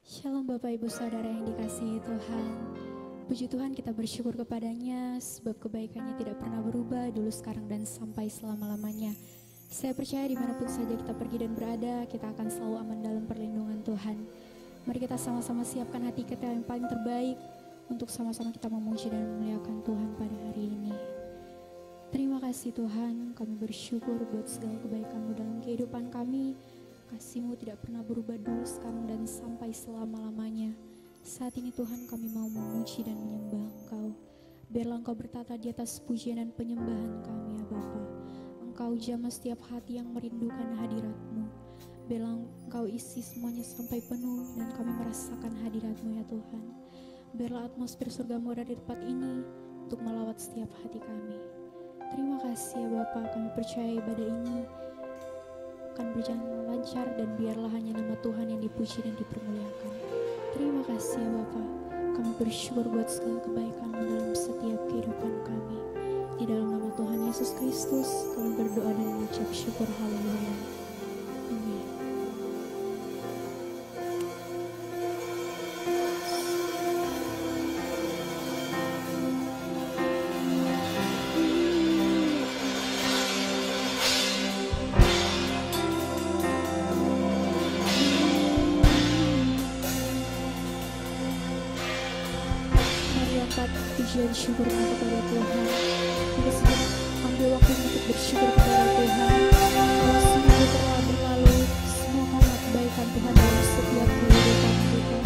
Shalom Bapak Ibu Saudara yang dikasihi Tuhan. Puji Tuhan, kita bersyukur kepadanya sebab kebaikannya tidak pernah berubah dulu, sekarang, dan sampai selama-lamanya. Saya percaya dimanapun saja kita pergi dan berada, kita akan selalu aman dalam perlindungan Tuhan. Mari kita sama-sama siapkan hati kita yang paling terbaik untuk sama-sama kita memuji dan memuliakan Tuhan pada hari ini. Terima kasih Tuhan, kami bersyukur buat segala kebaikan-Mu dalam kehidupan kami. Kasih-Mu tidak pernah berubah dulu, sekarang, dan sampai selama-lamanya. Saat ini Tuhan, kami mau memuji dan menyembah Engkau. Biarlah Engkau bertata di atas pujian dan penyembahan kami ya Bapa. Engkau jamah setiap hati yang merindukan hadirat-Mu. Biarlah Engkau isi semuanya sampai penuh dan kami merasakan hadirat-Mu ya Tuhan. Biarlah atmosfer surga-Mu ada di tempat ini untuk melawat setiap hati kami. Terima kasih ya Bapa, kami percaya ibadah ini akan berjalan lancar dan biarlah hanya nama Tuhan yang dipuji dan dipermuliakan. Terima kasih ya Bapa, kami bersyukur buat segala kebaikan-Mu dalam setiap kehidupan kami. Di dalam nama Tuhan Yesus Kristus kami berdoa dan mengucap syukur. Haleluya. Amin. Pujian syukur kepada Tuhan. Kita sedang ambil waktu untuk bersyukur kepada Tuhan. Kalau semua telah berlalu, semua karena kebaikan Tuhan dalam setiap kehidupan kita.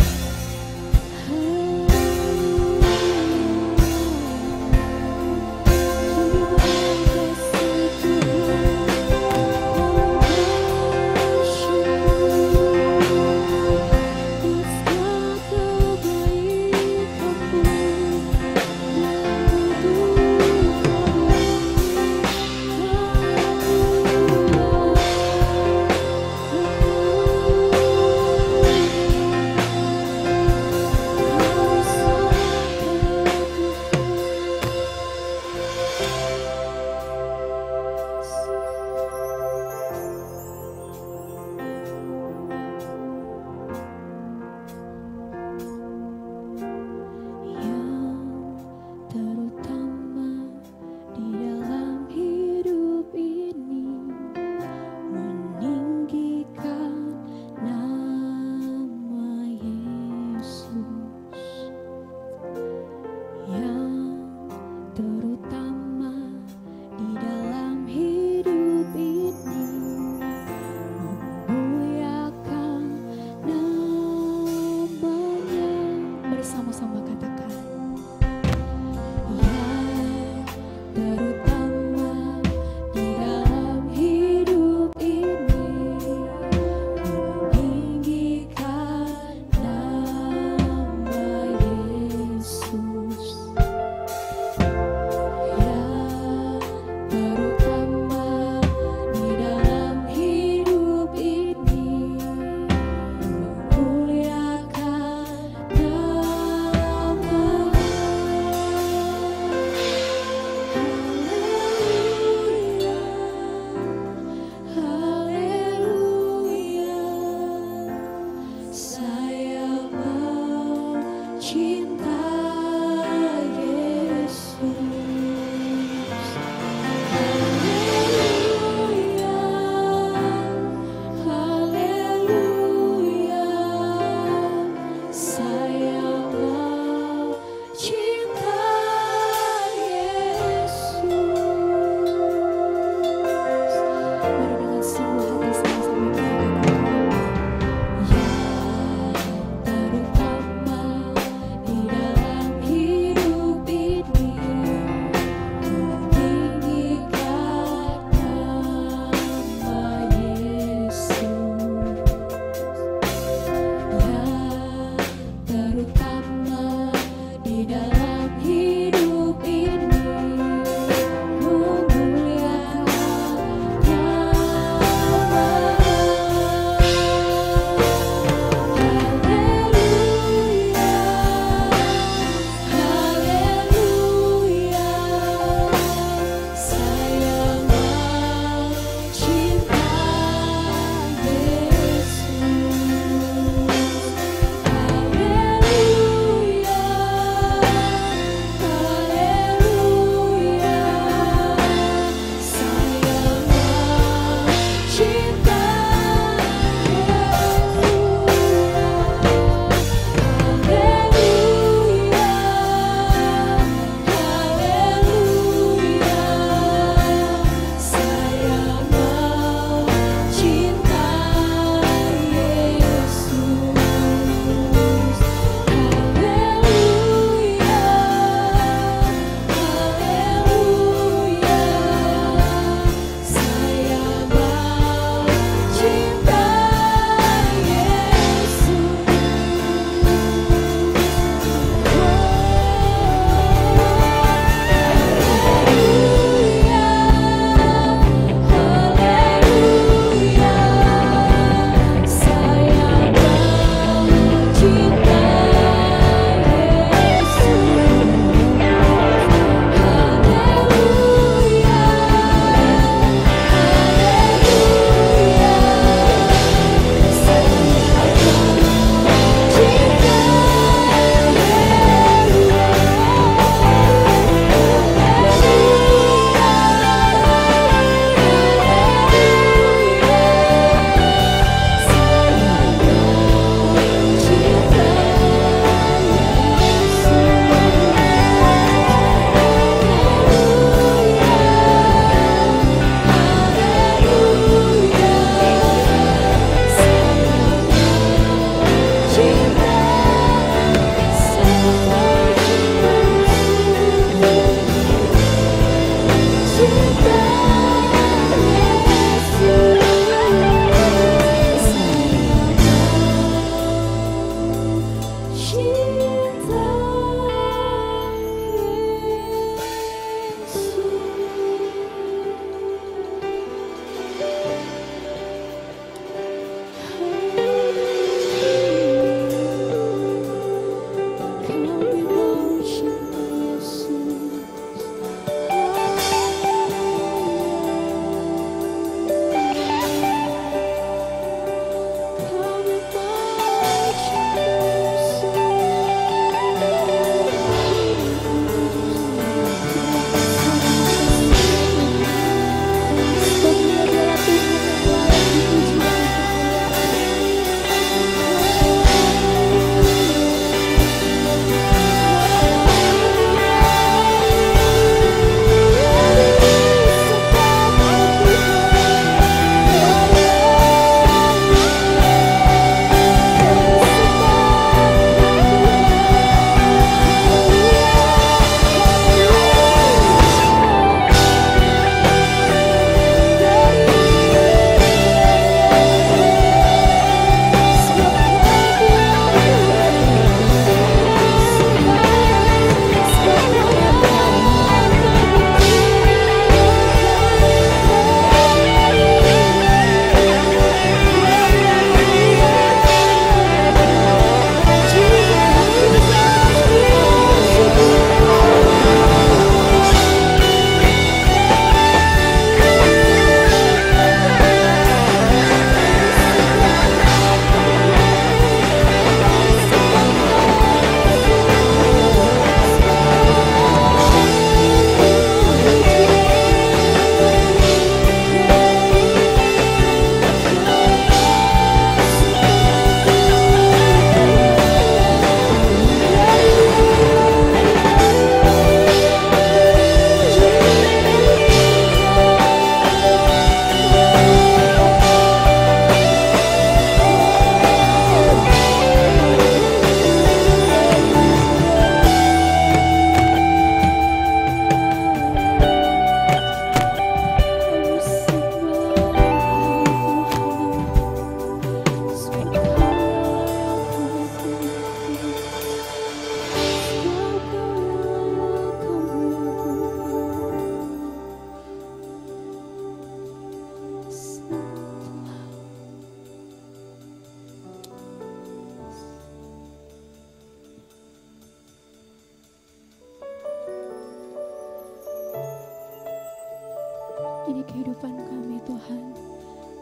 kehidupan kami Tuhan.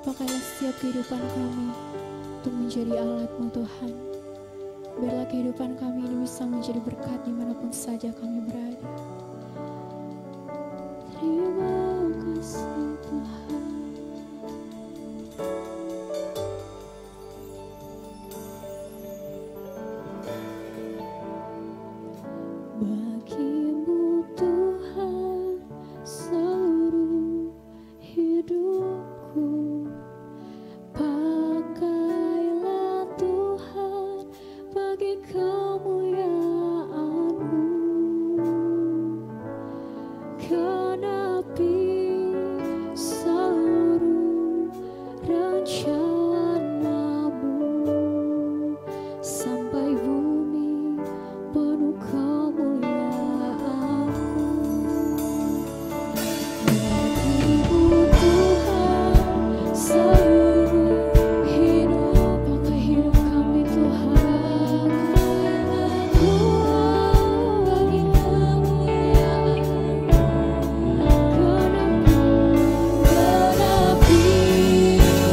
Pakailah setiap kehidupan kami untuk menjadi alat-Mu Tuhan. Biarlah kehidupan kami ini bisa menjadi berkat dimanapun saja kami berada. Terima kasih Tuhan. Bagi-Mu Tuhan seluruh hidupku, pakailah Tuhan bagi kemuliaan-Mu, genapi seluruh rencana-Mu sampai bumi penuh kemuliaan-Mu. Bagi-Mu Tuhan seluruh hidup, pakai hidup kami Tuhan. Bagi genapi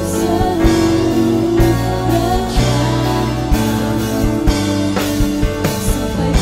seluruh rencana-Mu sampai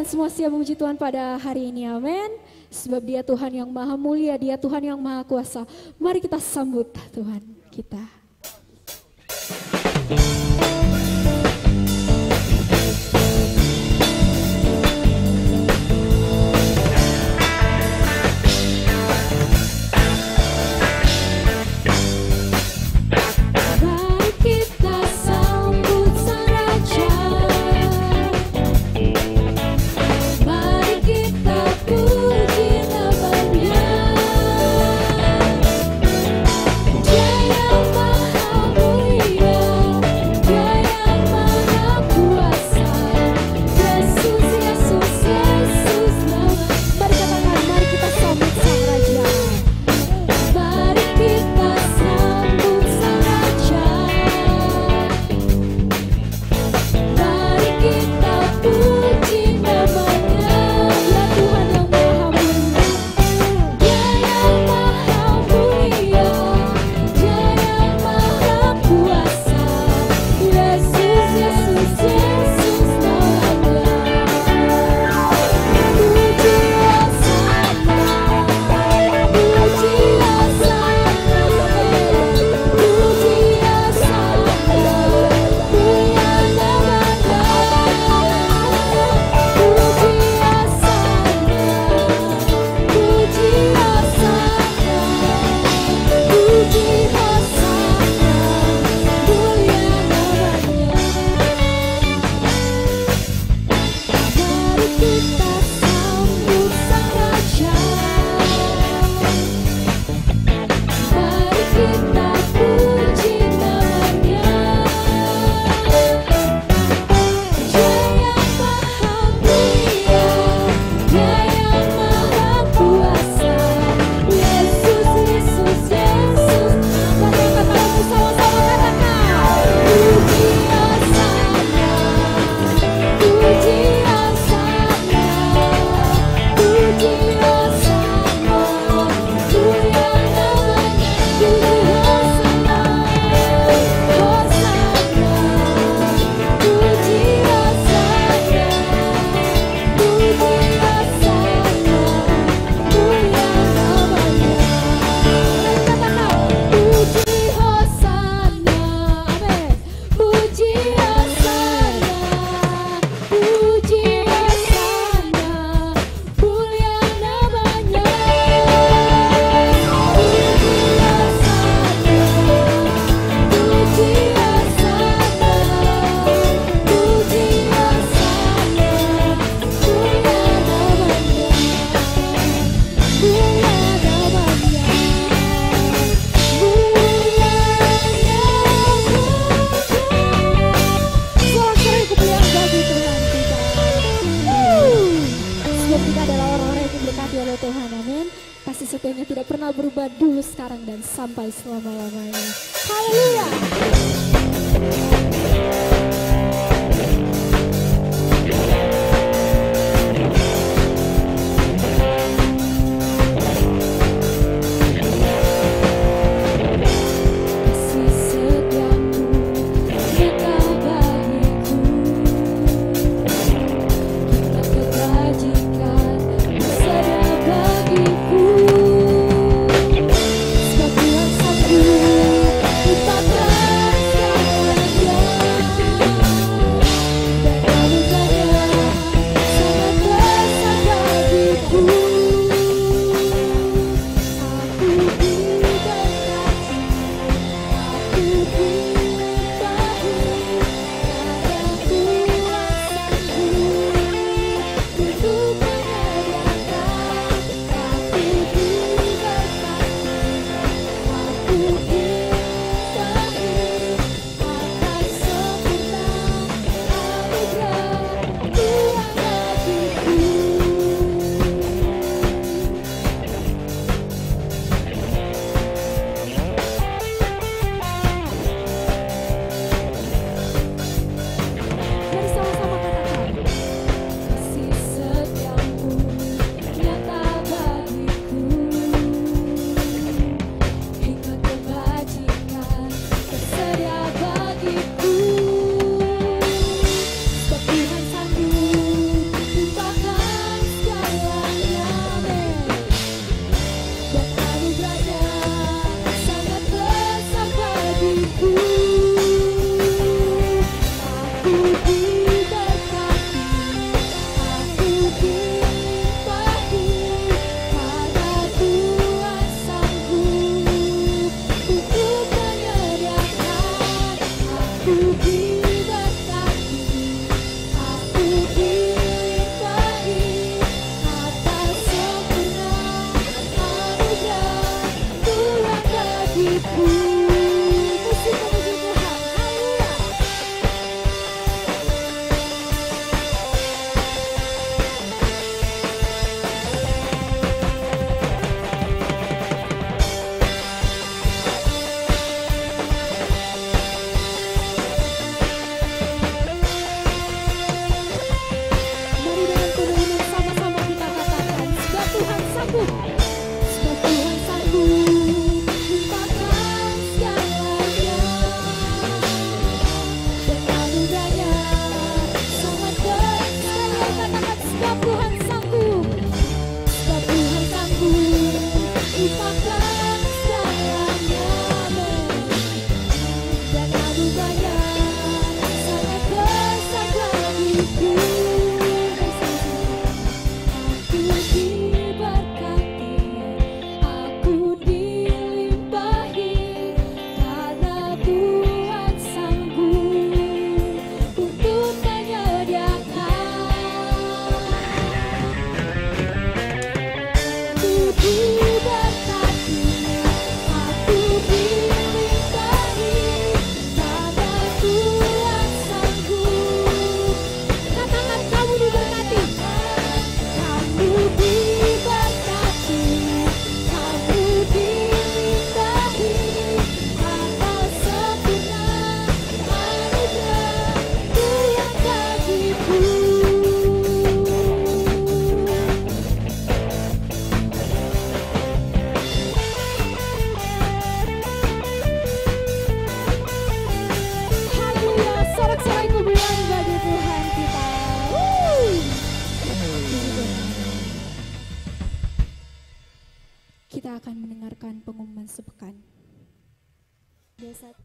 semua siap memuji Tuhan pada hari ini, amin. Sebab Dia Tuhan yang maha mulia, Dia Tuhan yang maha kuasa. Mari kita sambut Tuhan kita. Dia yang maha mulia, pernah berubah dulu, sekarang, dan sampai selama-lamanya. Haleluya. Kita akan mendengarkan pengumuman sepekan. Biasa.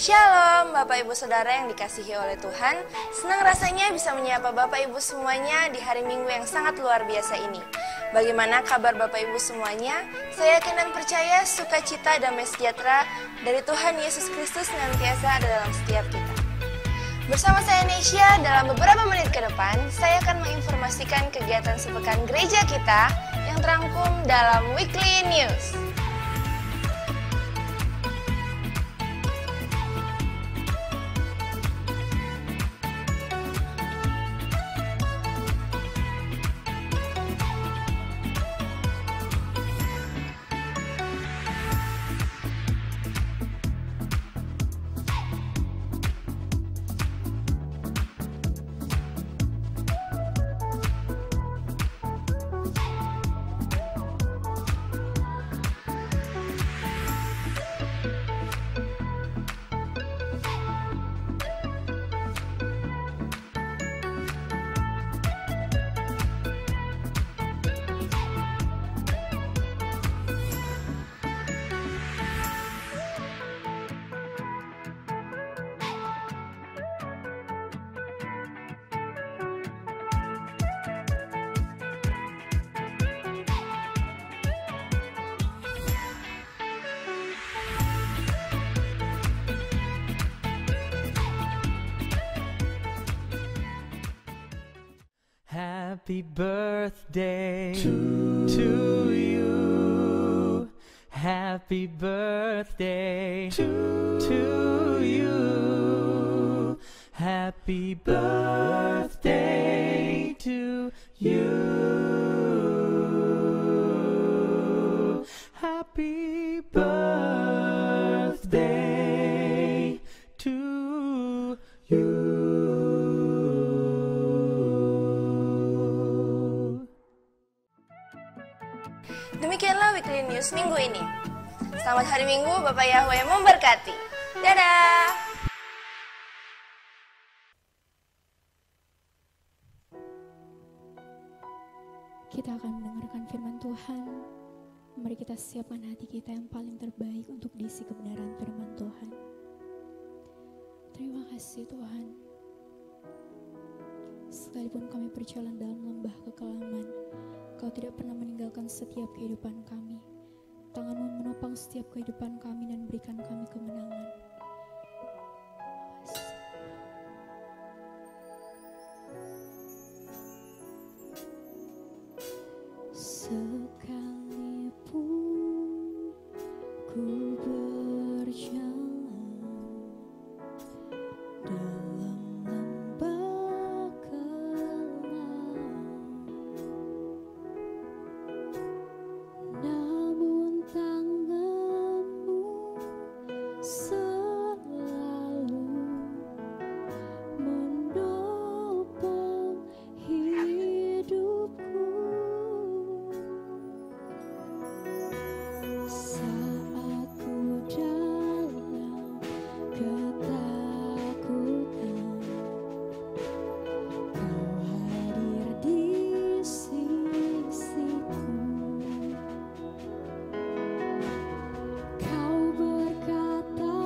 Shalom Bapak Ibu Saudara yang dikasihi oleh Tuhan. Senang rasanya bisa menyapa Bapak Ibu semuanya di hari Minggu yang sangat luar biasa ini. Bagaimana kabar Bapak Ibu semuanya? Saya yakin dan percaya sukacita damai sejahtera dari Tuhan Yesus Kristus senantiasa ada dalam setiap kita. Bersama saya Nesya, dalam beberapa menit ke depan, saya akan menginformasikan kegiatan sepekan gereja kita yang terangkum dalam Weekly News. Happy birthday to you. Happy birthday to you. Happy birthday to you. Happy birthday to you. Demikianlah Weekly News minggu ini. Selamat hari Minggu, Bapak Yahweh memberkati. Dadah! Kita akan mendengarkan firman Tuhan. Mari kita siapkan hati kita yang paling terbaik untuk diisi kebenaran firman Tuhan. Terima kasih Tuhan. Sekalipun kami berjalan dalam lembah kekelaman, Kau tidak pernah meninggalkan setiap kehidupan kami. Tangan-Mu menopang setiap kehidupan kami dan berikan kami kemenangan. Sekalipun ku berjalan dalam lembah kelam, namun tangan-Mu selalu menopang hidupku. Saat ku dalam ketakutan, Kau hadir di sisiku. Kau berkata,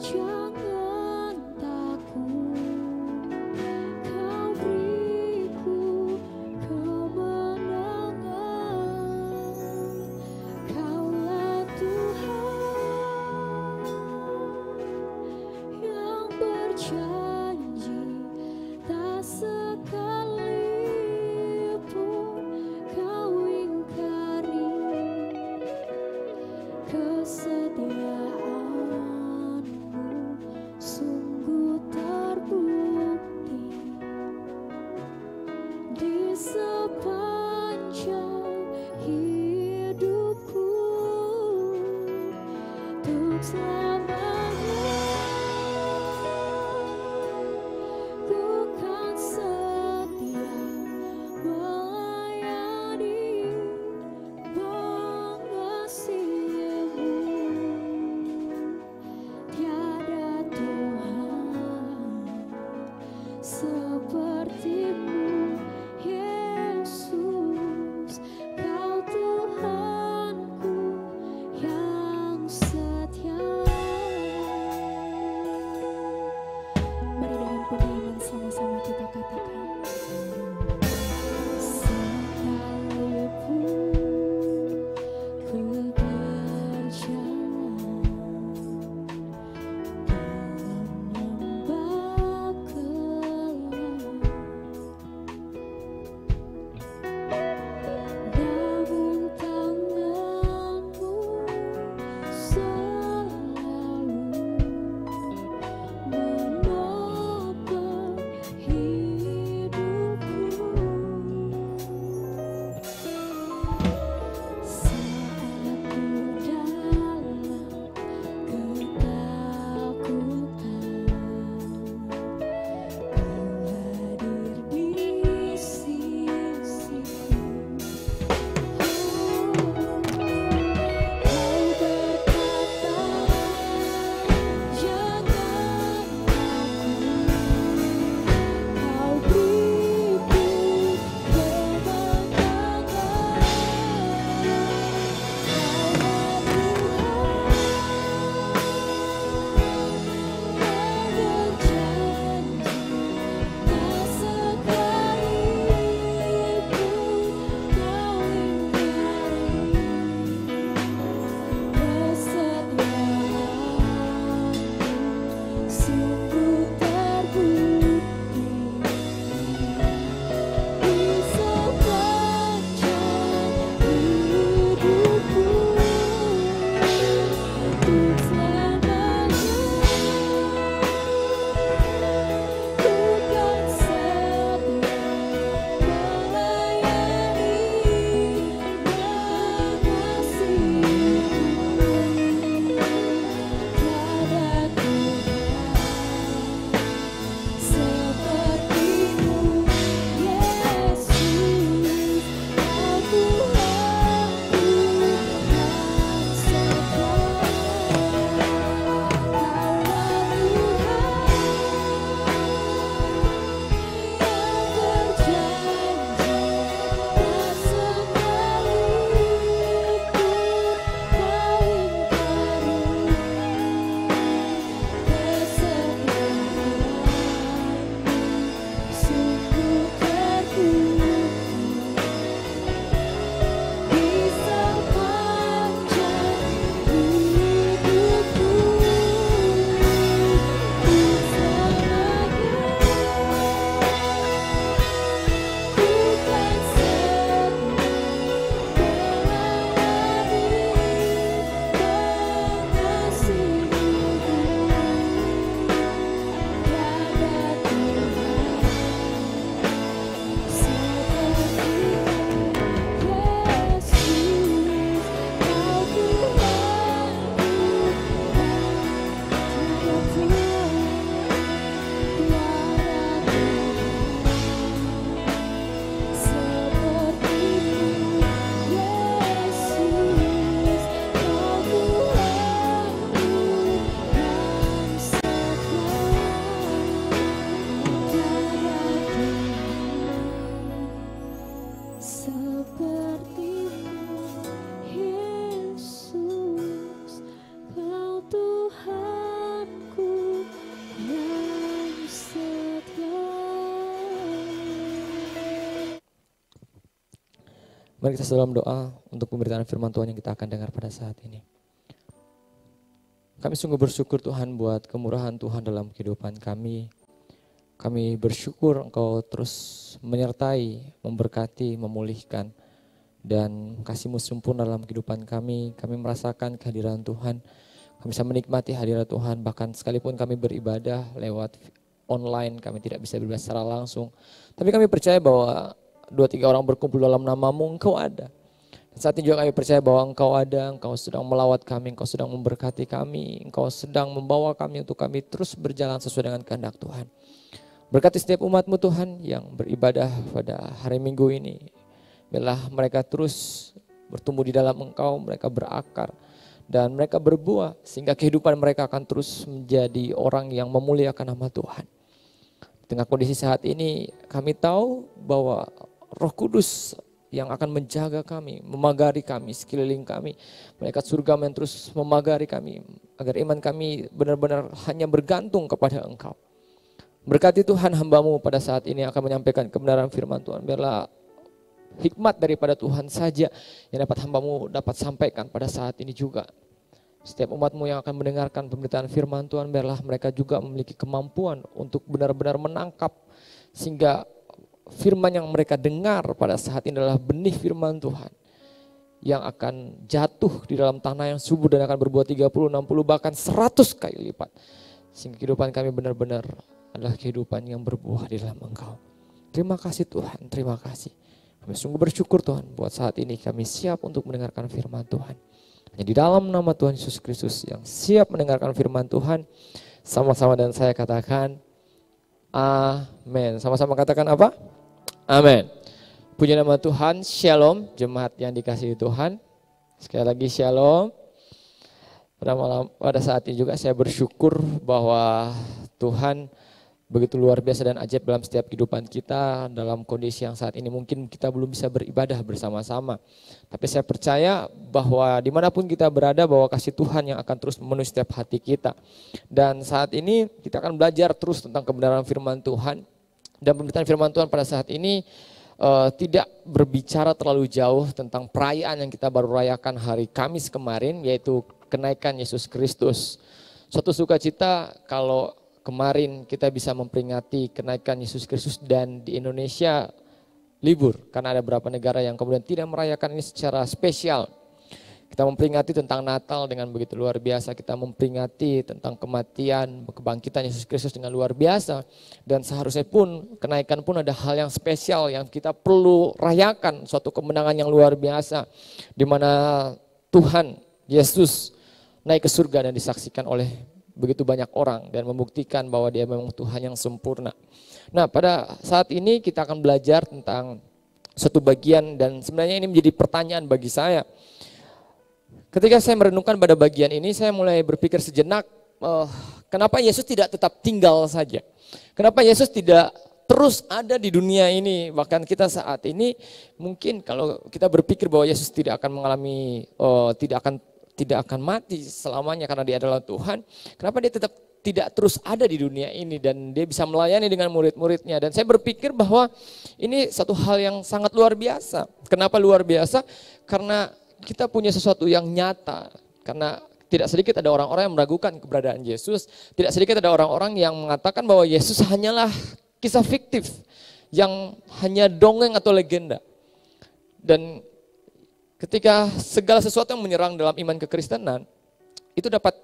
jangan takut. Kau beriku kemenangan. Kaulah Tuhan yang berjanji, tak sekalipun Kau ingkari kesetiaan-Mu. Sungguh terbukti di sepanjang hidupku. Untuk selamanya ku kan setia melayani, mengasihi-Mu. Mari kita dalam doa untuk pemberitaan firman Tuhan yang kita akan dengar pada saat ini. Kami sungguh bersyukur Tuhan buat kemurahan Tuhan dalam kehidupan kami. Kami bersyukur Engkau terus menyertai, memberkati, memulihkan. Dan kasih-Mu sempurna dalam kehidupan kami. Kami merasakan kehadiran Tuhan. Kami bisa menikmati hadirat Tuhan. Bahkan sekalipun kami beribadah lewat online, kami tidak bisa beribadah secara langsung. Tapi kami percaya bahwa 2-3 orang berkumpul dalam nama-Mu, Engkau ada. Dan saat ini juga kami percaya bahwa Engkau ada, Engkau sedang melawat kami, Engkau sedang memberkati kami, Engkau sedang membawa kami untuk kami terus berjalan sesuai dengan kehendak Tuhan. Berkati setiap umat-Mu Tuhan yang beribadah pada hari Minggu ini. Biarlah mereka terus bertumbuh di dalam Engkau, mereka berakar dan mereka berbuah sehingga kehidupan mereka akan terus menjadi orang yang memuliakan nama Tuhan. Di tengah kondisi saat ini kami tahu bahwa Roh Kudus yang akan menjaga kami, memagari kami, sekeliling kami. Malaikat surga yang terus memagari kami agar iman kami benar-benar hanya bergantung kepada Engkau. Berkati Tuhan hamba-Mu pada saat ini akan menyampaikan kebenaran firman Tuhan. Biarlah hikmat daripada Tuhan saja yang dapat hamba-Mu dapat sampaikan pada saat ini juga. Setiap umat-Mu yang akan mendengarkan pemberitaan firman Tuhan, biarlah mereka juga memiliki kemampuan untuk benar-benar menangkap sehingga firman yang mereka dengar pada saat ini adalah benih firman Tuhan yang akan jatuh di dalam tanah yang subur dan akan berbuah 30, 60 bahkan 100 kali lipat. Sehingga kehidupan kami benar-benar adalah kehidupan yang berbuah di dalam Engkau. Terima kasih Tuhan, terima kasih. Kami sungguh bersyukur Tuhan buat saat ini kami siap untuk mendengarkan firman Tuhan. Hanya di dalam nama Tuhan Yesus Kristus yang siap mendengarkan firman Tuhan, sama-sama dan saya katakan amin. Sama-sama katakan apa? Amin. Puji nama Tuhan, shalom jemaat yang dikasihi Tuhan. Sekali lagi shalom. Pada saat ini juga saya bersyukur bahwa Tuhan begitu luar biasa dan ajaib dalam setiap kehidupan kita. Dalam kondisi yang saat ini mungkin kita belum bisa beribadah bersama-sama. Tapi saya percaya bahwa dimanapun kita berada bahwa kasih Tuhan yang akan terus memenuhi setiap hati kita. Dan saat ini kita akan belajar terus tentang kebenaran firman Tuhan. Dan pemberitaan firman Tuhan pada saat ini tidak berbicara terlalu jauh tentang perayaan yang kita baru rayakan hari Kamis kemarin, yaitu kenaikan Yesus Kristus. Suatu sukacita kalau kemarin kita bisa memperingati kenaikan Yesus Kristus dan di Indonesia libur. Karena ada beberapa negara yang kemudian tidak merayakan ini secara spesial. Kita memperingati tentang Natal dengan begitu luar biasa. Kita memperingati tentang kematian, kebangkitan Yesus Kristus dengan luar biasa. Dan seharusnya pun kenaikan pun ada hal yang spesial yang kita perlu rayakan. Suatu kemenangan yang luar biasa. Di mana Tuhan Yesus naik ke surga dan disaksikan oleh begitu banyak orang. Dan membuktikan bahwa dia memang Tuhan yang sempurna. Nah pada saat ini kita akan belajar tentang satu bagian. Dan sebenarnya ini menjadi pertanyaan bagi saya. Ketika saya merenungkan pada bagian ini, saya mulai berpikir sejenak, kenapa Yesus tidak tetap tinggal saja? Kenapa Yesus tidak terus ada di dunia ini? Bahkan kita saat ini mungkin kalau kita berpikir bahwa Yesus tidak akan mengalami, tidak akan mati selamanya karena dia adalah Tuhan. Kenapa dia tetap tidak terus ada di dunia ini dan dia bisa melayani dengan murid-muridnya? Dan saya berpikir bahwa ini satu hal yang sangat luar biasa. Kenapa luar biasa? Karena kita punya sesuatu yang nyata, karena tidak sedikit ada orang-orang yang meragukan keberadaan Yesus, tidak sedikit ada orang-orang yang mengatakan bahwa Yesus hanyalah kisah fiktif, yang hanya dongeng atau legenda. Dan ketika segala sesuatu yang menyerang dalam iman kekristenan, itu dapat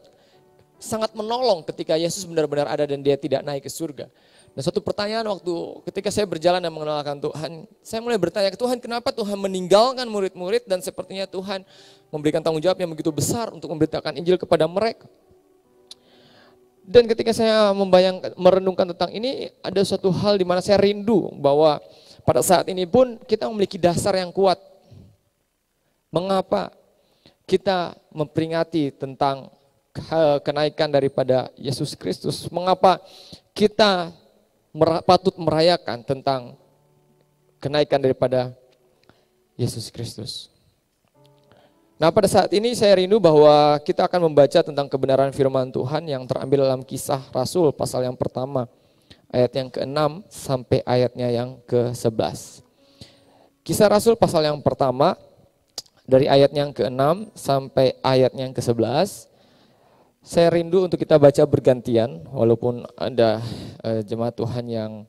sangat menolong ketika Yesus benar-benar ada dan dia tidak naik ke surga. Dan suatu pertanyaan waktu ketika saya berjalan dan mengenalkan Tuhan, saya mulai bertanya ke Tuhan, kenapa Tuhan meninggalkan murid-murid dan sepertinya Tuhan memberikan tanggung jawab yang begitu besar untuk memberitakan Injil kepada mereka. Dan ketika saya merenungkan tentang ini, ada suatu hal di mana saya rindu bahwa pada saat ini pun kita memiliki dasar yang kuat. Mengapa kita memperingati tentang kenaikan daripada Yesus Kristus? Mengapa kita patut merayakan tentang kenaikan daripada Yesus Kristus? Nah pada saat ini saya rindu bahwa kita akan membaca tentang kebenaran firman Tuhan yang terambil dalam Kisah Rasul pasal yang pertama ayat yang ke-6 sampai ayatnya yang ke-11. Kisah Rasul pasal yang pertama dari ayat yang ke-6 sampai ayat yang ke-11. Saya rindu untuk kita baca bergantian, walaupun ada jemaat Tuhan yang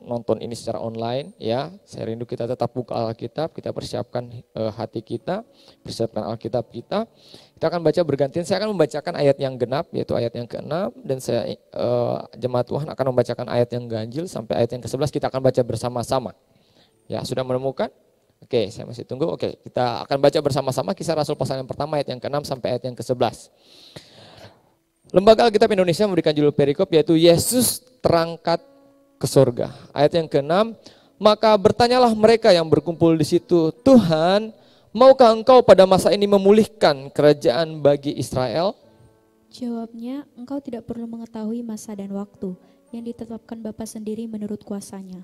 nonton ini secara online, ya. Saya rindu kita tetap buka Alkitab, kita persiapkan hati kita, persiapkan Alkitab kita. Kita akan baca bergantian. Saya akan membacakan ayat yang genap, yaitu ayat yang ke-6, dan saya jemaat Tuhan akan membacakan ayat yang ganjil sampai ayat yang ke-11. Kita akan baca bersama-sama. Ya, sudah menemukan? Oke, saya masih tunggu. Oke, kita akan baca bersama-sama Kisah Rasul pasal yang pertama ayat yang ke-6 sampai ayat yang ke-11. Lembaga Alkitab Indonesia memberikan judul perikop yaitu Yesus terangkat ke surga. Ayat yang ke-6, maka bertanyalah mereka yang berkumpul di situ, Tuhan, maukah engkau pada masa ini memulihkan kerajaan bagi Israel? Jawabnya, engkau tidak perlu mengetahui masa dan waktu yang ditetapkan Bapa sendiri menurut kuasanya.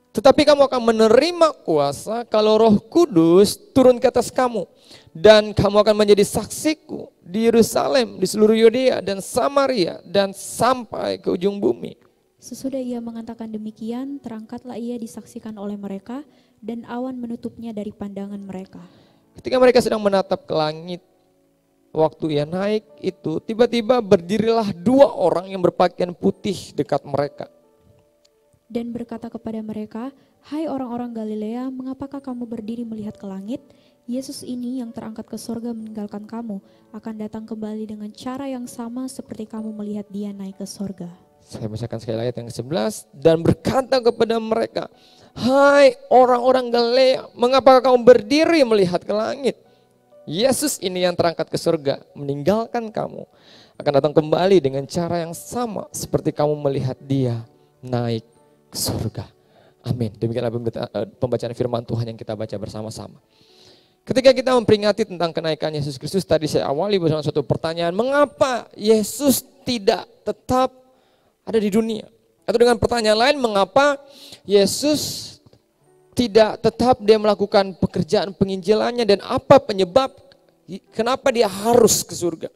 Tetapi kamu akan menerima kuasa kalau Roh Kudus turun ke atas kamu. Dan kamu akan menjadi saksiku di Yerusalem, di seluruh Yudea dan Samaria dan sampai ke ujung bumi. Sesudah ia mengatakan demikian, terangkatlah ia disaksikan oleh mereka dan awan menutupnya dari pandangan mereka. Ketika mereka sedang menatap ke langit, waktu ia naik itu, tiba-tiba berdirilah dua orang yang berpakaian putih dekat mereka. Dan berkata kepada mereka, hai orang-orang Galilea, mengapakah kamu berdiri melihat ke langit? Yesus ini yang terangkat ke surga meninggalkan kamu, akan datang kembali dengan cara yang sama seperti kamu melihat dia naik ke surga. Saya bacakan sekali ayat yang ke-11. Dan berkata kepada mereka, hai orang-orang Galilea, mengapakah kamu berdiri melihat ke langit? Yesus ini yang terangkat ke surga meninggalkan kamu, akan datang kembali dengan cara yang sama seperti kamu melihat dia naik ke surga. Amin. Demikianlah pembacaan firman Tuhan yang kita baca bersama-sama. Ketika kita memperingati tentang kenaikan Yesus Kristus, tadi saya awali bersama suatu pertanyaan, mengapa Yesus tidak tetap ada di dunia? Atau dengan pertanyaan lain, mengapa Yesus tidak tetap dia melakukan pekerjaan penginjilannya, dan apa penyebab kenapa dia harus ke surga?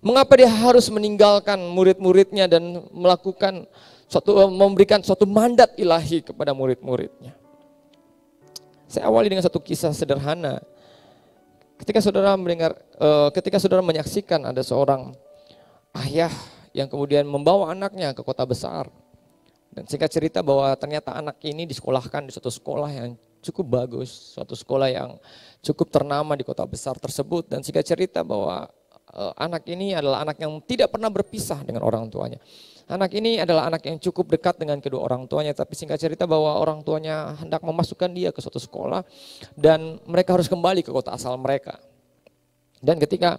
Mengapa dia harus meninggalkan murid-muridnya dan memberikan suatu mandat ilahi kepada murid-muridnya? Saya awali dengan satu kisah sederhana. Ketika saudara menyaksikan ada seorang ayah yang kemudian membawa anaknya ke kota besar. Dan singkat cerita bahwa ternyata anak ini disekolahkan di suatu sekolah yang cukup bagus, suatu sekolah yang cukup ternama di kota besar tersebut. Dan singkat cerita bahwa anak ini adalah anak yang tidak pernah berpisah dengan orang tuanya. Anak ini adalah anak yang cukup dekat dengan kedua orang tuanya, tapi singkat cerita bahwa orang tuanya hendak memasukkan dia ke suatu sekolah dan mereka harus kembali ke kota asal mereka. Dan ketika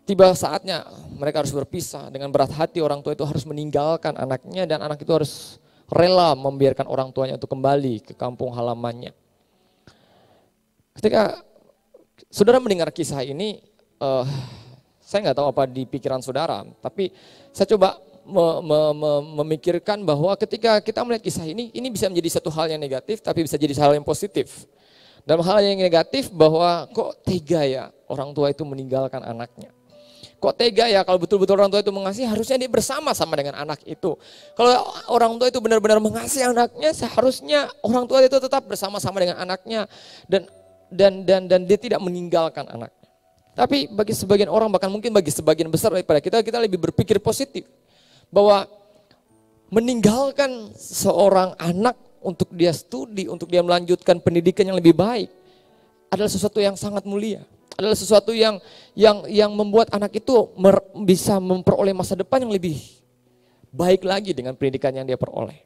tiba saatnya mereka harus berpisah, dengan berat hati orang tua itu harus meninggalkan anaknya dan anak itu harus rela membiarkan orang tuanya untuk kembali ke kampung halamannya. Ketika saudara mendengar kisah ini, saya nggak tahu apa di pikiran saudara, tapi saya coba memikirkan bahwa ketika kita melihat kisah ini bisa menjadi satu hal yang negatif, tapi bisa jadi hal yang positif. Dalam hal yang negatif bahwa kok tega ya orang tua itu meninggalkan anaknya. Kok tega ya kalau betul-betul orang tua itu mengasihi, harusnya dia bersama-sama dengan anak itu. Kalau orang tua itu benar-benar mengasihi anaknya, seharusnya orang tua itu tetap bersama-sama dengan anaknya dan dia tidak meninggalkan anaknya. Tapi bagi sebagian orang, bahkan mungkin bagi sebagian besar daripada kita lebih berpikir positif. Bahwa meninggalkan seorang anak untuk dia studi, untuk dia melanjutkan pendidikan yang lebih baik adalah sesuatu yang sangat mulia. Adalah sesuatu yang membuat anak itu bisa memperoleh masa depan yang lebih baik lagi dengan pendidikan yang dia peroleh.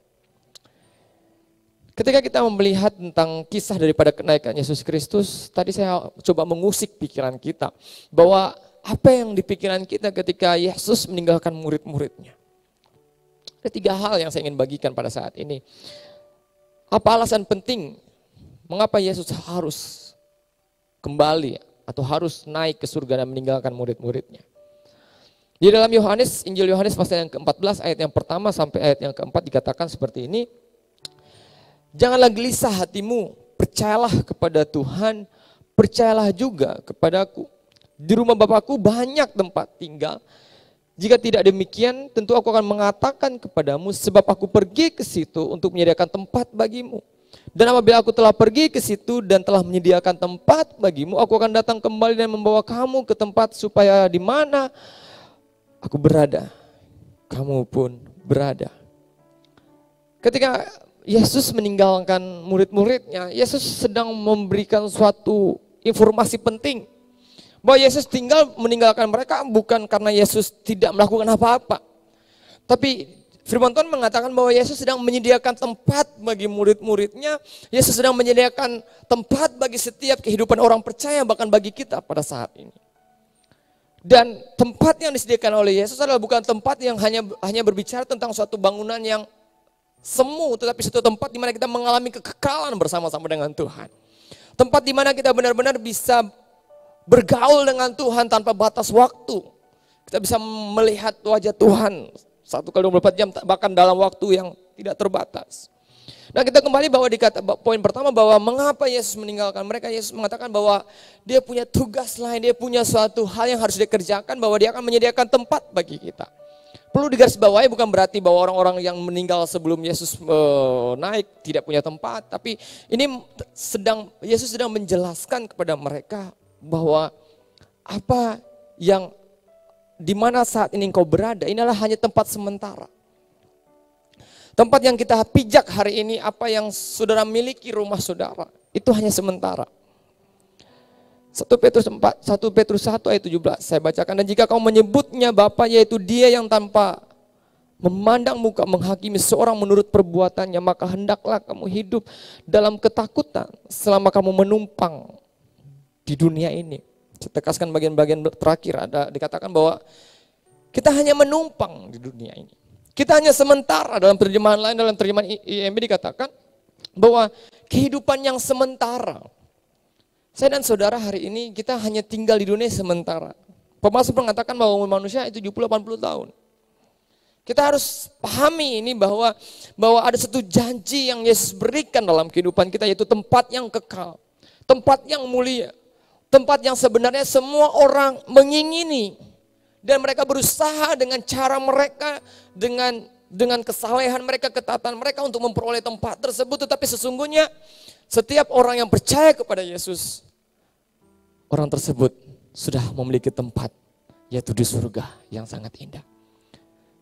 Ketika kita melihat tentang kisah daripada kenaikan Yesus Kristus, tadi saya coba mengusik pikiran kita bahwa apa yang di pikiran kita ketika Yesus meninggalkan murid-muridnya. Ada 3 hal yang saya ingin bagikan pada saat ini. Apa alasan penting mengapa Yesus harus kembali atau harus naik ke surga dan meninggalkan murid-muridnya? Di dalam Injil Yohanes pasal yang ke-14 ayat yang pertama sampai ayat yang ke-4 dikatakan seperti ini. Janganlah gelisah hatimu, percayalah kepada Tuhan, percayalah juga kepadaku. Di rumah Bapakku banyak tempat tinggal. Jika tidak demikian, tentu aku akan mengatakan kepadamu, sebab aku pergi ke situ untuk menyediakan tempat bagimu. Dan apabila aku telah pergi ke situ dan telah menyediakan tempat bagimu, aku akan datang kembali dan membawa kamu ke tempat supaya di mana aku berada, kamu pun berada. Ketika Yesus meninggalkan murid-muridnya, Yesus sedang memberikan suatu informasi penting. Bahwa Yesus meninggalkan mereka bukan karena Yesus tidak melakukan apa-apa. Tapi firman Tuhan mengatakan bahwa Yesus sedang menyediakan tempat bagi murid-muridnya. Yesus sedang menyediakan tempat bagi setiap kehidupan orang percaya, bahkan bagi kita pada saat ini. Dan tempat yang disediakan oleh Yesus adalah bukan tempat yang hanya berbicara tentang suatu bangunan yang semu, tetapi suatu tempat di mana kita mengalami kekekalan bersama-sama dengan Tuhan. Tempat di mana kita benar-benar bisa bergaul dengan Tuhan tanpa batas waktu. Kita bisa melihat wajah Tuhan 1x24 jam, bahkan dalam waktu yang tidak terbatas. Nah, kita kembali bahwa poin pertama bahwa mengapa Yesus meninggalkan mereka. Yesus mengatakan bahwa dia punya tugas lain, dia punya suatu hal yang harus dikerjakan, bahwa dia akan menyediakan tempat bagi kita. Perlu digarisbawahi bukan berarti bahwa orang-orang yang meninggal sebelum Yesus naik tidak punya tempat. Tapi ini Yesus sedang menjelaskan kepada mereka bahwa apa yang dimana saat ini engkau berada, inilah hanya tempat sementara. Tempat yang kita pijak hari ini, apa yang saudara miliki rumah saudara, itu hanya sementara. 1 Petrus 1 ayat 17, saya bacakan. Dan jika kau menyebutnya Bapa, yaitu dia yang tanpa memandang muka menghakimi seorang menurut perbuatannya, maka hendaklah kamu hidup dalam ketakutan selama kamu menumpang di dunia ini. Saya tegaskan bagian-bagian terakhir, ada dikatakan bahwa kita hanya menumpang di dunia ini. Kita hanya sementara. Dalam terjemahan lain, dalam terjemahan IMB dikatakan bahwa kehidupan yang sementara. Saya dan saudara hari ini kita hanya tinggal di dunia sementara. Pemasmur mengatakan bahwa manusia itu 70-80 tahun. Kita harus pahami ini bahwa ada satu janji yang Yesus berikan dalam kehidupan kita, yaitu tempat yang kekal, tempat yang mulia. Tempat yang sebenarnya semua orang mengingini. Dan mereka berusaha dengan cara mereka, dengan kesalehan mereka, ketaatan mereka untuk memperoleh tempat tersebut. Tetapi sesungguhnya setiap orang yang percaya kepada Yesus, orang tersebut sudah memiliki tempat, yaitu di surga yang sangat indah.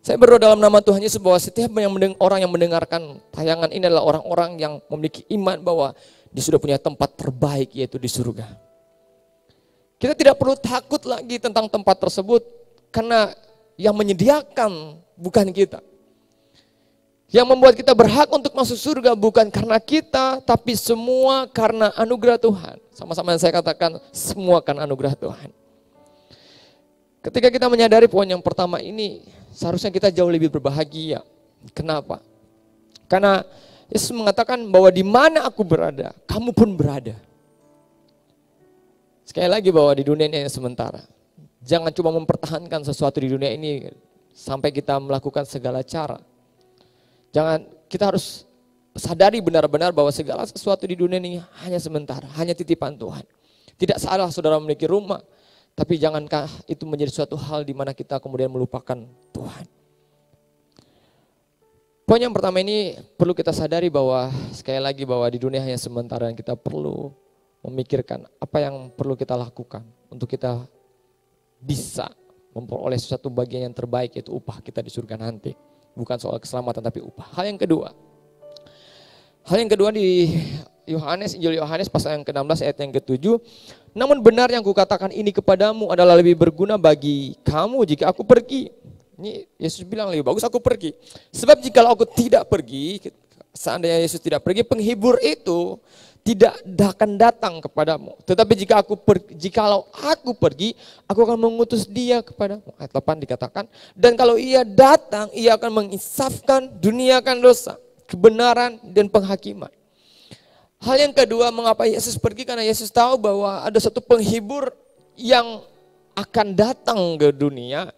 Saya berdoa dalam nama Tuhan Yesus bahwa setiap orang yang mendengarkan tayangan ini adalah orang-orang yang memiliki iman bahwa dia sudah punya tempat terbaik, yaitu di surga. Kita tidak perlu takut lagi tentang tempat tersebut, karena yang menyediakan bukan kita. Yang membuat kita berhak untuk masuk surga bukan karena kita, tapi semua karena anugerah Tuhan. Sama-sama yang saya katakan, semua karena anugerah Tuhan. Ketika kita menyadari poin yang pertama ini, seharusnya kita jauh lebih berbahagia. Kenapa? Karena Yesus mengatakan bahwa di mana aku berada, kamu pun berada. Sekali lagi bahwa di dunia ini sementara. Jangan cuma mempertahankan sesuatu di dunia ini sampai kita melakukan segala cara. Kita harus sadari benar-benar bahwa segala sesuatu di dunia ini hanya sementara, hanya titipan Tuhan. Tidak salah saudara memiliki rumah, tapi jangankah itu menjadi suatu hal di mana kita kemudian melupakan Tuhan. Poin yang pertama ini perlu kita sadari bahwa sekali lagi bahwa di dunia hanya sementara, dan kita perlu memikirkan apa yang perlu kita lakukan untuk kita bisa memperoleh sesuatu bagian yang terbaik, yaitu upah kita di surga nanti. Bukan soal keselamatan tapi upah. Hal yang kedua di Injil Yohanes pasal yang ke-16 ayat yang ke-7. Namun benar yang kukatakan ini kepadamu adalah lebih berguna bagi kamu jika aku pergi. Ini Yesus bilang lebih bagus aku pergi. Sebab jikalau aku tidak pergi, seandainya Yesus tidak pergi, penghibur itu tidak akan datang kepadamu. Tetapi jikalau aku pergi, aku akan mengutus dia kepadamu. Ayat 8 dikatakan, dan kalau ia datang, ia akan menginsafkan dunia akan dosa, kebenaran dan penghakiman. Hal yang kedua, mengapa Yesus pergi? Karena Yesus tahu bahwa ada satu penghibur yang akan datang ke dunia.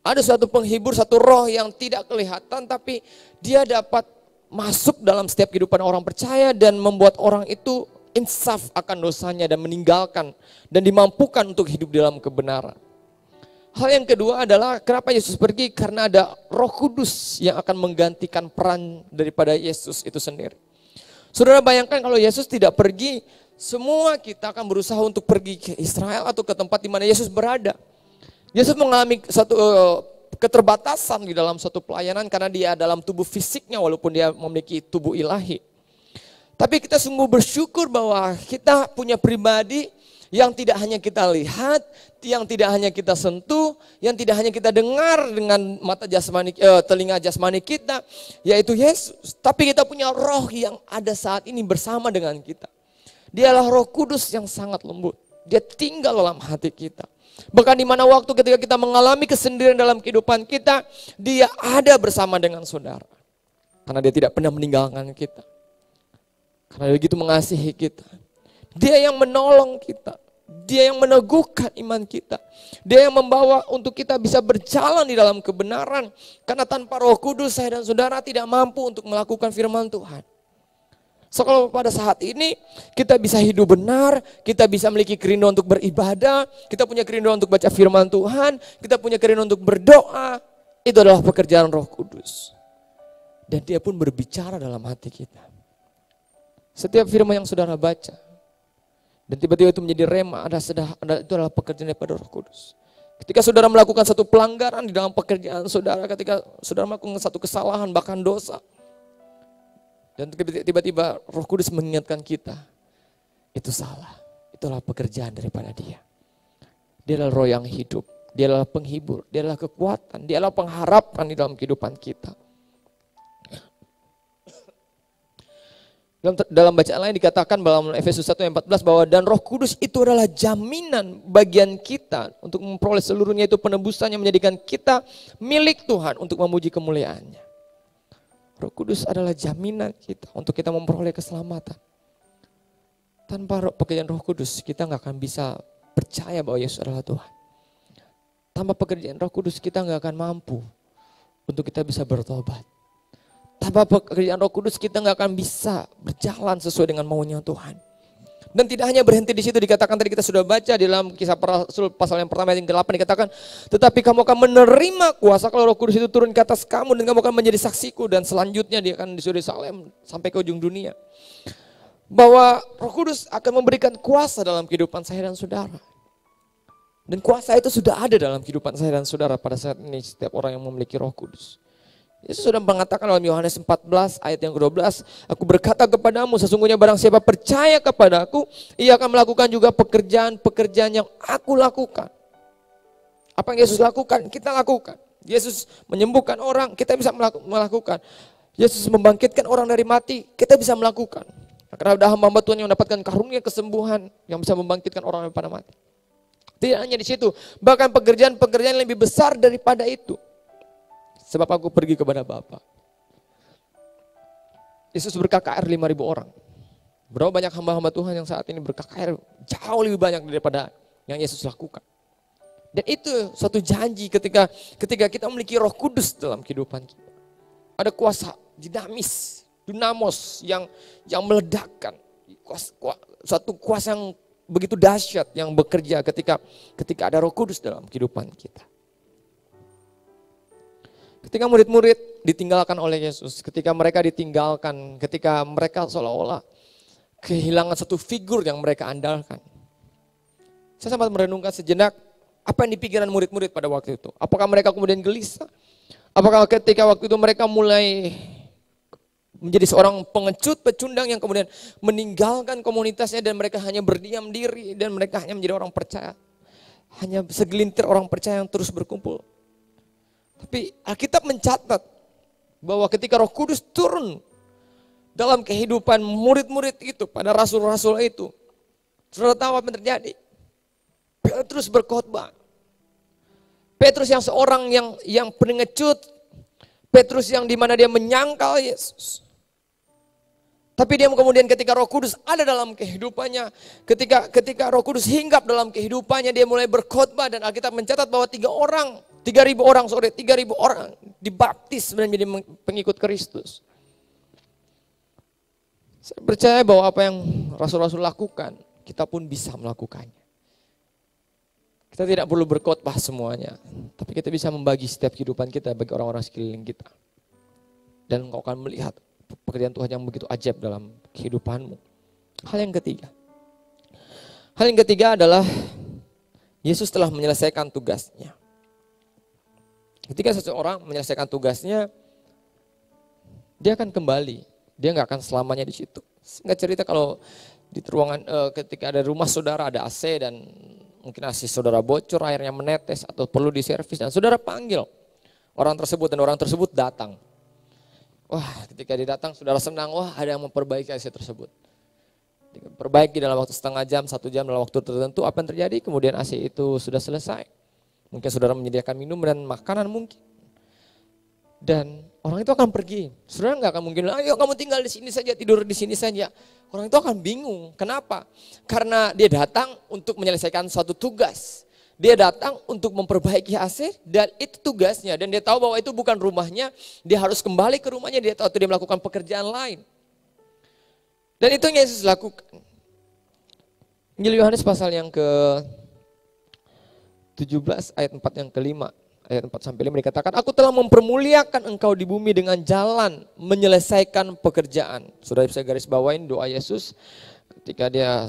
Ada suatu penghibur, satu roh yang tidak kelihatan, tapi dia dapat masuk dalam setiap kehidupan orang percaya dan membuat orang itu insaf akan dosanya dan meninggalkan dan dimampukan untuk hidup dalam kebenaran. Hal yang kedua adalah kenapa Yesus pergi? Karena ada Roh Kudus yang akan menggantikan peran daripada Yesus itu sendiri. Saudara bayangkan kalau Yesus tidak pergi, semua kita akan berusaha untuk pergi ke Israel atau ke tempat di mana Yesus berada. Yesus mengalami satu keterbatasan di dalam suatu pelayanan karena dia dalam tubuh fisiknya walaupun dia memiliki tubuh ilahi. Tapi kita sungguh bersyukur bahwa kita punya pribadi yang tidak hanya kita lihat, yang tidak hanya kita sentuh, yang tidak hanya kita dengar dengan mata jasmani, telinga jasmani kita, yaitu Yesus. Tapi kita punya roh yang ada saat ini bersama dengan kita. Dialah Roh Kudus yang sangat lembut. Dia tinggal dalam hati kita. Bahkan di mana waktu ketika kita mengalami kesendirian dalam kehidupan kita, dia ada bersama dengan saudara. Karena dia tidak pernah meninggalkan kita. Karena dia begitu mengasihi kita. Dia yang menolong kita. Dia yang meneguhkan iman kita. Dia yang membawa untuk kita bisa berjalan di dalam kebenaran. Karena tanpa Roh Kudus saya dan saudara tidak mampu untuk melakukan firman Tuhan. So kalau pada saat ini kita bisa hidup benar, kita bisa memiliki kerinduan untuk beribadah, kita punya kerinduan untuk baca firman Tuhan, kita punya kerinduan untuk berdoa, itu adalah pekerjaan Roh Kudus. Dan dia pun berbicara dalam hati kita. Setiap firman yang saudara baca, dan tiba-tiba itu menjadi rema, itu adalah pekerjaan daripada Roh Kudus. Ketika saudara melakukan satu pelanggaran di dalam pekerjaan saudara, ketika saudara melakukan satu kesalahan bahkan dosa, dan tiba-tiba Roh Kudus mengingatkan kita, itu salah, itulah pekerjaan daripada dia. Dia adalah roh yang hidup, dia adalah penghibur, dia adalah kekuatan, dia adalah pengharapan di dalam kehidupan kita. Dalam bacaan lain dikatakan dalam Efesus 1 ayat 14 bahwa dan Roh Kudus itu adalah jaminan bagian kita untuk memperoleh seluruhnya itu penebusan yang menjadikan kita milik Tuhan untuk memuji kemuliaannya. Roh Kudus adalah jaminan kita untuk kita memperoleh keselamatan. Tanpa pekerjaan Roh Kudus kita nggak akan bisa percaya bahwa Yesus adalah Tuhan. Tanpa pekerjaan Roh Kudus kita nggak akan mampu untuk kita bisa bertobat. Tanpa pekerjaan Roh Kudus kita nggak akan bisa berjalan sesuai dengan maunya Tuhan. Dan tidak hanya berhenti di situ, dikatakan tadi kita sudah baca di dalam Kisah Para Rasul pasal yang pertama ayat 8 dikatakan, tetapi kamu akan menerima kuasa kalau Roh Kudus itu turun ke atas kamu dan kamu akan menjadi saksiku, dan selanjutnya dia akan di Yerusalem sampai ke ujung dunia. Bahwa Roh Kudus akan memberikan kuasa dalam kehidupan saya dan saudara. Dan kuasa itu sudah ada dalam kehidupan saya dan saudara pada saat ini setiap orang yang memiliki Roh Kudus. Yesus sudah mengatakan dalam Yohanes 14 ayat yang ke-12, aku berkata kepadamu sesungguhnya barang siapa percaya kepadaku, ia akan melakukan juga pekerjaan-pekerjaan yang aku lakukan. Apa yang Yesus lakukan, kita lakukan. Yesus menyembuhkan orang, kita bisa melakukan. Yesus membangkitkan orang dari mati, kita bisa melakukan. Karena ada hamba Tuhan yang mendapatkan karunia kesembuhan yang bisa membangkitkan orang daripada mati. Tidak hanya di situ, bahkan pekerjaan-pekerjaan yang lebih besar daripada itu. Sebab aku pergi kepada Bapa. Yesus ber-KKR 5.000 orang. Berapa banyak hamba-hamba Tuhan yang saat ini ber-KKR jauh lebih banyak daripada yang Yesus lakukan. Dan itu suatu janji ketika kita memiliki Roh Kudus dalam kehidupan kita. Ada kuasa dinamis, dinamos yang meledakkan. Suatu kuasa yang begitu dahsyat yang bekerja ketika ada Roh Kudus dalam kehidupan kita. Ketika murid-murid ditinggalkan oleh Yesus, ketika mereka ditinggalkan, ketika mereka seolah-olah kehilangan satu figur yang mereka andalkan. Saya sempat merenungkan sejenak apa yang di pikiran murid-murid pada waktu itu. Apakah mereka kemudian gelisah? Apakah ketika waktu itu mereka mulai menjadi seorang pengecut, pecundang yang kemudian meninggalkan komunitasnya dan mereka hanya berdiam diri dan mereka hanya menjadi orang percaya. Hanya segelintir orang percaya yang terus berkumpul. Tapi Alkitab mencatat bahwa ketika Roh Kudus turun dalam kehidupan murid-murid itu, pada rasul-rasul itu, saudara tahu apa yang terjadi? Petrus berkhotbah. Petrus yang seorang yang pengecut, Petrus yang dimana dia menyangkal Yesus. Tapi dia kemudian ketika Roh Kudus ada dalam kehidupannya, ketika Roh Kudus hinggap dalam kehidupannya, dia mulai berkhotbah dan Alkitab mencatat bahwa 3.000 orang dibaptis menjadi pengikut Kristus. Saya percaya bahwa apa yang rasul-rasul lakukan, kita pun bisa melakukannya. Kita tidak perlu berkhotbah semuanya, tapi kita bisa membagi setiap kehidupan kita bagi orang-orang sekeliling kita. Dan engkau akan melihat pekerjaan Tuhan yang begitu ajaib dalam kehidupanmu. Hal yang ketiga adalah Yesus telah menyelesaikan tugasnya. Ketika seseorang menyelesaikan tugasnya, dia akan kembali. Dia nggak akan selamanya di situ. Nggak cerita kalau di ruangan ketika ada rumah saudara ada AC dan mungkin AC saudara bocor, airnya menetes atau perlu diservis dan saudara panggil orang tersebut dan orang tersebut datang. Wah, ketika dia datang saudara senang, wah ada yang memperbaiki AC tersebut. Perbaiki dalam waktu setengah jam, 1 jam dalam waktu tertentu, apa yang terjadi? Kemudian AC itu sudah selesai. Mungkin saudara menyediakan minum dan makanan mungkin. Dan orang itu akan pergi. Saudara nggak akan mungkin, ayo kamu tinggal di sini saja, tidur di sini saja. Orang itu akan bingung. Kenapa? Karena dia datang untuk menyelesaikan suatu tugas. Dia datang untuk memperbaiki AC dan itu tugasnya. Dan dia tahu bahwa itu bukan rumahnya, dia harus kembali ke rumahnya, dia tahu dia melakukan pekerjaan lain. Dan itu yang Yesus lakukan. Injil Yohanes pasal yang ke-17 ayat 4 yang ke-5. Ayat 4-5 dikatakan, aku telah mempermuliakan engkau di bumi dengan jalan menyelesaikan pekerjaan. Sudah bisa garis bawain doa Yesus ketika dia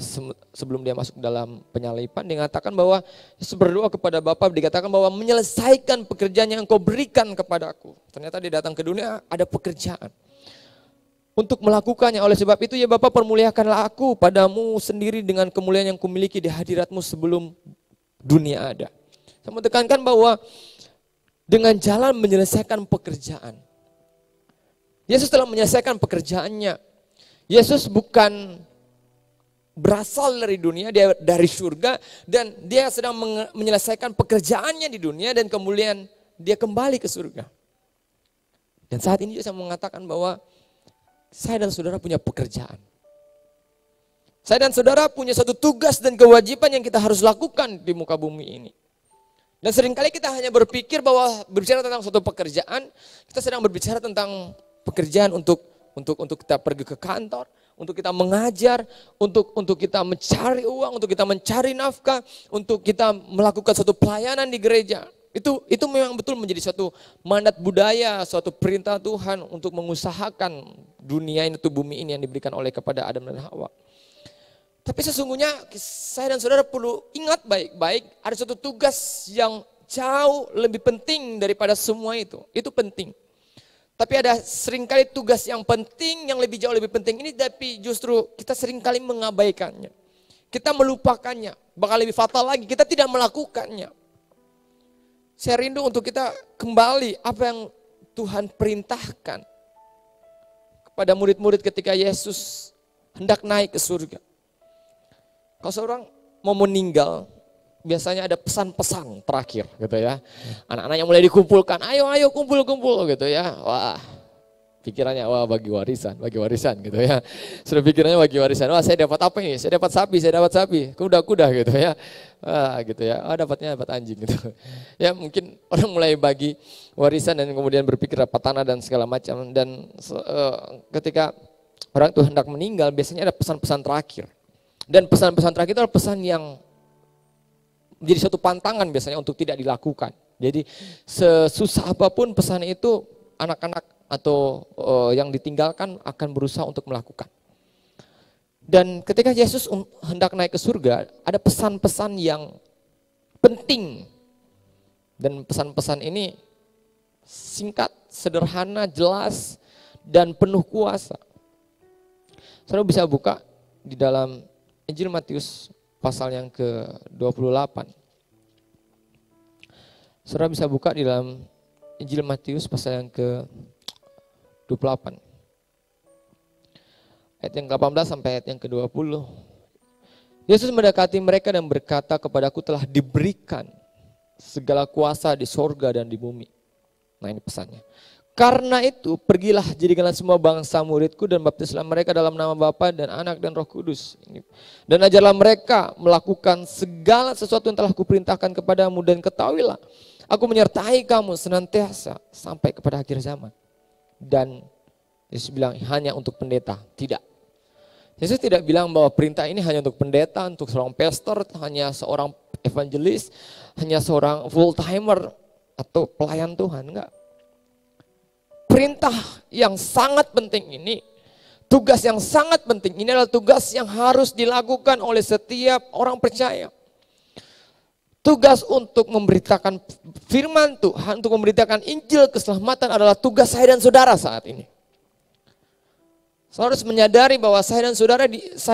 sebelum dia masuk dalam penyalipan. Dia mengatakan bahwa Yesus berdoa kepada Bapa, dikatakan bahwa menyelesaikan pekerjaan yang engkau berikan kepadaku. Ternyata dia datang ke dunia ada pekerjaan untuk melakukannya. Oleh sebab itu ya Bapa, permuliakanlah aku padamu sendiri dengan kemuliaan yang kumiliki di hadiratmu sebelum dunia ada. Saya mau tekankan bahwa dengan jalan menyelesaikan pekerjaan. Yesus telah menyelesaikan pekerjaannya. Yesus bukan berasal dari dunia, dia dari surga dan dia sedang menyelesaikan pekerjaannya di dunia dan kemudian dia kembali ke surga. Dan saat ini saya mengatakan bahwa saya dan saudara punya pekerjaan. Saya dan saudara punya satu tugas dan kewajiban yang kita harus lakukan di muka bumi ini. Dan seringkali kita hanya berpikir bahwa berbicara tentang suatu pekerjaan, kita sedang berbicara tentang pekerjaan untuk kita pergi ke kantor, untuk kita mengajar, untuk kita mencari uang, untuk kita mencari nafkah, untuk kita melakukan suatu pelayanan di gereja. Itu memang betul menjadi suatu mandat budaya, suatu perintah Tuhan untuk mengusahakan dunia ini, bumi ini yang diberikan oleh kepada Adam dan Hawa. Tapi sesungguhnya saya dan saudara perlu ingat baik-baik, ada suatu tugas yang jauh lebih penting daripada semua itu. Itu penting. Tapi ada seringkali tugas yang penting, yang lebih jauh lebih penting ini, tapi justru kita seringkali mengabaikannya. Kita melupakannya, bahkan lebih fatal lagi, kita tidak melakukannya. Saya rindu untuk kita kembali apa yang Tuhan perintahkan kepada murid-murid ketika Yesus hendak naik ke surga. Kalau seorang mau meninggal, biasanya ada pesan-pesan terakhir gitu ya. Anak-anaknya mulai dikumpulkan, ayo kumpul gitu ya. Wah, pikirannya bagi warisan gitu ya. Sudah pikirannya bagi warisan. Wah, saya dapat apa ini? Saya dapat sapi, kuda gitu ya. Wah, gitu ya. Dapat anjing gitu. Ya, mungkin orang mulai bagi warisan dan kemudian berpikir dapat tanah dan segala macam. Dan ketika orang itu hendak meninggal, biasanya ada pesan-pesan terakhir. Dan pesan-pesan terakhir itu adalah pesan yang menjadi suatu pantangan biasanya untuk tidak dilakukan. Jadi sesusah apapun pesan itu, anak-anak atau yang ditinggalkan akan berusaha untuk melakukan. Dan ketika Yesus hendak naik ke surga, ada pesan-pesan yang penting. Dan pesan-pesan ini singkat, sederhana, jelas, dan penuh kuasa. Saudara bisa buka di dalam Injil Matius pasal yang ke-28. Saudara bisa buka di dalam Injil Matius pasal yang ke-28. Ayat yang ke-18 sampai ayat yang ke-20. Yesus mendekati mereka dan berkata, kepadaku telah diberikan segala kuasa di sorga dan di bumi. Nah, ini pesannya. Karena itu pergilah, jadikanlah semua bangsa muridku dan baptislah mereka dalam nama Bapa dan Anak dan Roh Kudus. Dan ajarlah mereka melakukan segala sesuatu yang telah kuperintahkan kepadamu, dan ketahuilah aku menyertai kamu senantiasa sampai kepada akhir zaman. Dan Yesus bilang hanya untuk pendeta, tidak. Yesus tidak bilang bahwa perintah ini hanya untuk pendeta, untuk seorang pastor, hanya seorang evangelis, hanya seorang full timer atau pelayan Tuhan, enggak. perintah yang sangat penting ini, tugas yang sangat penting ini adalah tugas yang harus dilakukan oleh setiap orang percaya. Tugas untuk memberitakan firman Tuhan, untuk memberitakan Injil keselamatan adalah tugas saya dan saudara saat ini. Saudara harus menyadari bahwa saya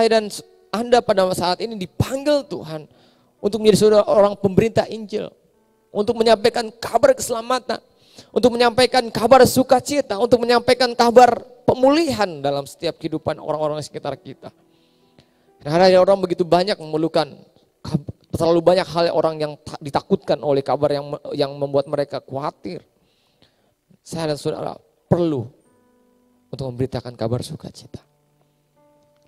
dan Anda pada saat ini dipanggil Tuhan untuk menjadi orang pemberita Injil, untuk menyampaikan kabar keselamatan, untuk menyampaikan kabar sukacita, untuk menyampaikan kabar pemulihan dalam setiap kehidupan orang-orang di sekitar kita. Karena ada orang begitu banyak memerlukan, terlalu banyak hal orang yang ditakutkan oleh kabar yang membuat mereka khawatir. Saya dan saudara perlu untuk memberitakan kabar sukacita.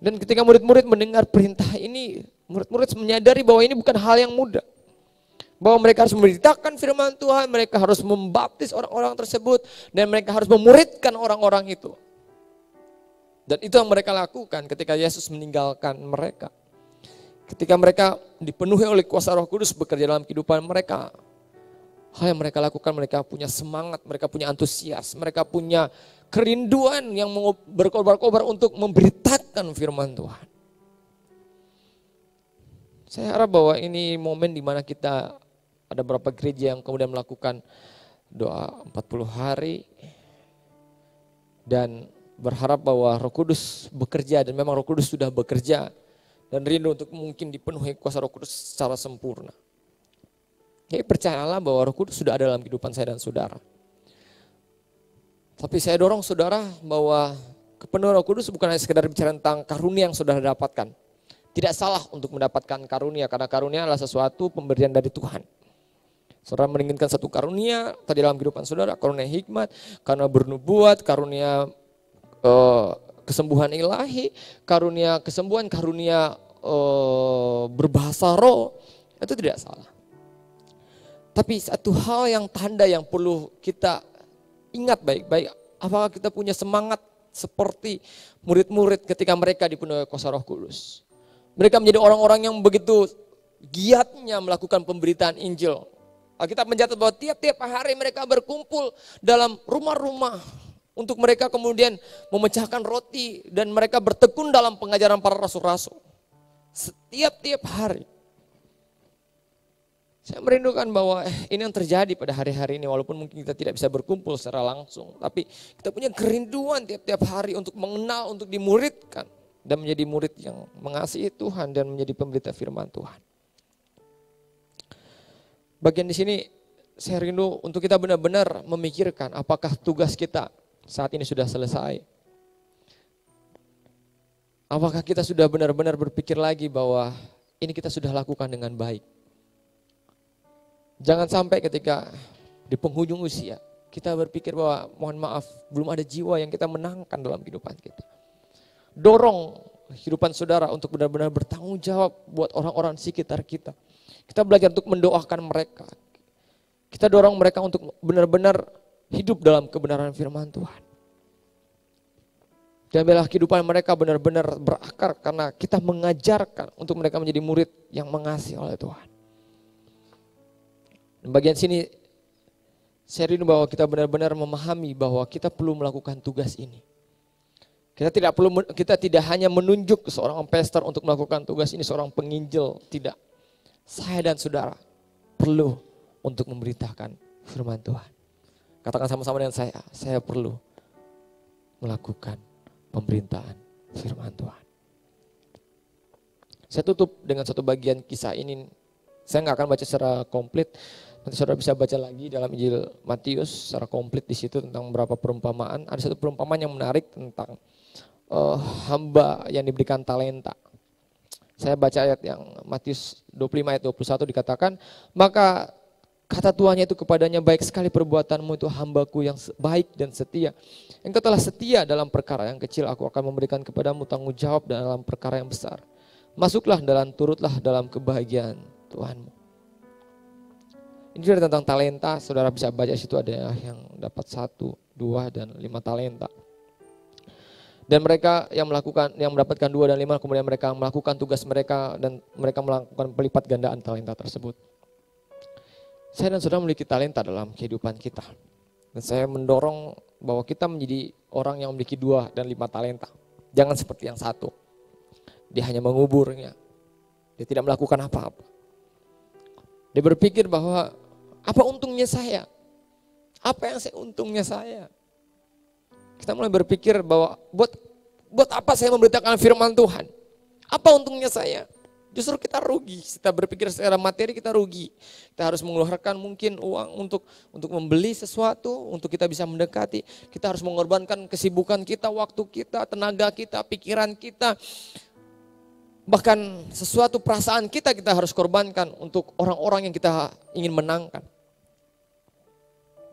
Dan ketika murid-murid mendengar perintah ini, murid-murid menyadari bahwa ini bukan hal yang mudah. Bahwa mereka harus memberitakan firman Tuhan, mereka harus membaptis orang-orang tersebut, dan mereka harus memuridkan orang-orang itu. Dan itu yang mereka lakukan ketika Yesus meninggalkan mereka. Ketika mereka dipenuhi oleh kuasa Roh Kudus bekerja dalam kehidupan mereka, hal yang mereka lakukan, mereka punya semangat, mereka punya antusias, mereka punya kerinduan yang berkobar-kobar untuk memberitakan firman Tuhan. Saya harap bahwa ini momen di mana kita ada beberapa gereja yang kemudian melakukan doa 40 hari dan berharap bahwa Roh Kudus bekerja, dan memang Roh Kudus sudah bekerja, dan rindu untuk mungkin dipenuhi kuasa Roh Kudus secara sempurna. Jadi percayalah bahwa Roh Kudus sudah ada dalam kehidupan saya dan saudara. Tapi saya dorong saudara bahwa kepenuhan Roh Kudus bukan hanya sekedar bicara tentang karunia yang saudara dapatkan. Tidak salah untuk mendapatkan karunia, karena karunia adalah sesuatu pemberian dari Tuhan. Saudara menginginkan satu karunia tadi dalam kehidupan saudara, karunia hikmat, karunia bernubuat, karunia kesembuhan ilahi, karunia kesembuhan, karunia berbahasa roh, itu tidak salah. Tapi satu hal yang tanda yang perlu kita ingat baik-baik, apakah kita punya semangat seperti murid-murid ketika mereka dipenuhi kuasa Roh Kudus. Mereka menjadi orang-orang yang begitu giatnya melakukan pemberitaan Injil. Alkitab mencatat bahwa tiap-tiap hari mereka berkumpul dalam rumah-rumah untuk mereka kemudian memecahkan roti, dan mereka bertekun dalam pengajaran para rasul-rasul. Setiap-tiap hari. Saya merindukan bahwa ini yang terjadi pada hari-hari ini, walaupun mungkin kita tidak bisa berkumpul secara langsung, tapi kita punya kerinduan tiap-tiap hari untuk mengenal, untuk dimuridkan, dan menjadi murid yang mengasihi Tuhan dan menjadi pemberita firman Tuhan. Bagian di sini saya rindu untuk kita benar-benar memikirkan apakah tugas kita saat ini sudah selesai. Apakah kita sudah benar-benar berpikir lagi bahwa ini kita sudah lakukan dengan baik. Jangan sampai ketika di penghujung usia kita berpikir bahwa mohon maaf belum ada jiwa yang kita menangkan dalam kehidupan kita. Dorong kehidupan saudara untuk benar-benar bertanggung jawab buat orang-orang di sekitar kita. Kita belajar untuk mendoakan mereka. Kita dorong mereka untuk benar-benar hidup dalam kebenaran firman Tuhan. Dan biarlah kehidupan mereka benar-benar berakar karena kita mengajarkan untuk mereka menjadi murid yang mengasihi oleh Tuhan. Dan bagian sini saya rindu bahwa kita benar-benar memahami bahwa kita perlu melakukan tugas ini. Kita tidak hanya menunjuk seorang pastor untuk melakukan tugas ini, seorang penginjil, tidak. Saya dan saudara perlu untuk memberitakan firman Tuhan. Katakan sama-sama dengan saya perlu melakukan pemberitaan firman Tuhan. Saya tutup dengan satu bagian kisah ini. Saya nggak akan baca secara komplit. Nanti saudara bisa baca lagi dalam Injil Matius secara komplit di situ tentang beberapa perumpamaan. Ada satu perumpamaan yang menarik tentang hamba yang diberikan talenta. Saya baca ayat yang Matius 25 ayat 21 dikatakan, maka kata tuannya itu kepadanya, baik sekali perbuatanmu itu hambaku yang baik dan setia. Engkau telah setia dalam perkara yang kecil, aku akan memberikan kepadamu tanggung jawab dalam perkara yang besar. Masuklah dan turutlah dalam kebahagiaan Tuhanmu. Ini juga tentang talenta, saudara bisa baca situ ada yang dapat 1, 2, dan 5 talenta. Dan mereka yang mendapatkan 2 dan 5 kemudian mereka melakukan tugas mereka dan mereka melakukan pelipat gandaan talenta tersebut. Saya dan saudara memiliki talenta dalam kehidupan kita. Dan saya mendorong bahwa kita menjadi orang yang memiliki 2 dan 5 talenta. Jangan seperti yang satu. Dia hanya menguburnya. Dia tidak melakukan apa-apa. Dia berpikir bahwa apa untungnya saya? Apa yang untungnya saya? Kita mulai berpikir bahwa buat apa saya memberitakan firman Tuhan? Apa untungnya saya? Justru kita rugi. Kita berpikir secara materi kita rugi. Kita harus mengeluarkan mungkin uang untuk membeli sesuatu, untuk kita bisa mendekati. Kita harus mengorbankan kesibukan kita, waktu kita, tenaga kita, pikiran kita. Bahkan sesuatu perasaan kita harus korbankan untuk orang-orang yang kita ingin menangkan.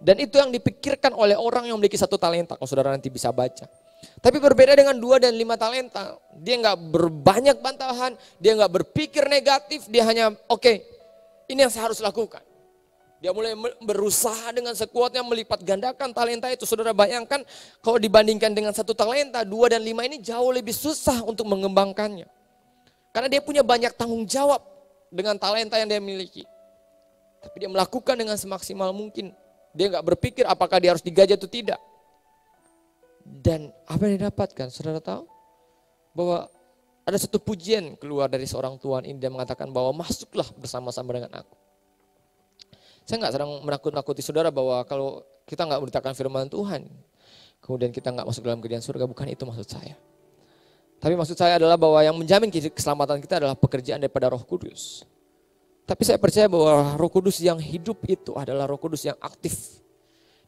Dan itu yang dipikirkan oleh orang yang memiliki 1 talenta, kalau saudara nanti bisa baca. Tapi berbeda dengan 2 dan 5 talenta. Dia nggak berbanyak bantahan, dia nggak berpikir negatif, dia hanya oke, ini yang saya harus lakukan. Dia mulai berusaha dengan sekuatnya melipat gandakan talenta itu. Saudara bayangkan kalau dibandingkan dengan 1 talenta, 2 dan 5 ini jauh lebih susah untuk mengembangkannya. Karena dia punya banyak tanggung jawab dengan talenta yang dia miliki. Tapi dia melakukan dengan semaksimal mungkin. Dia nggak berpikir apakah dia harus digaji atau tidak. Dan apa yang didapatkan, saudara tahu? Bahwa ada satu pujian keluar dari seorang tuan ini, dia mengatakan bahwa masuklah bersama-sama dengan aku. Saya nggak sedang menakut-nakuti saudara bahwa kalau kita nggak memberitakan firman Tuhan, kemudian kita nggak masuk dalam kerajaan surga, bukan itu maksud saya. Tapi maksud saya adalah bahwa yang menjamin keselamatan kita adalah pekerjaan daripada Roh Kudus. Tapi saya percaya bahwa Roh Kudus yang hidup itu adalah Roh Kudus yang aktif.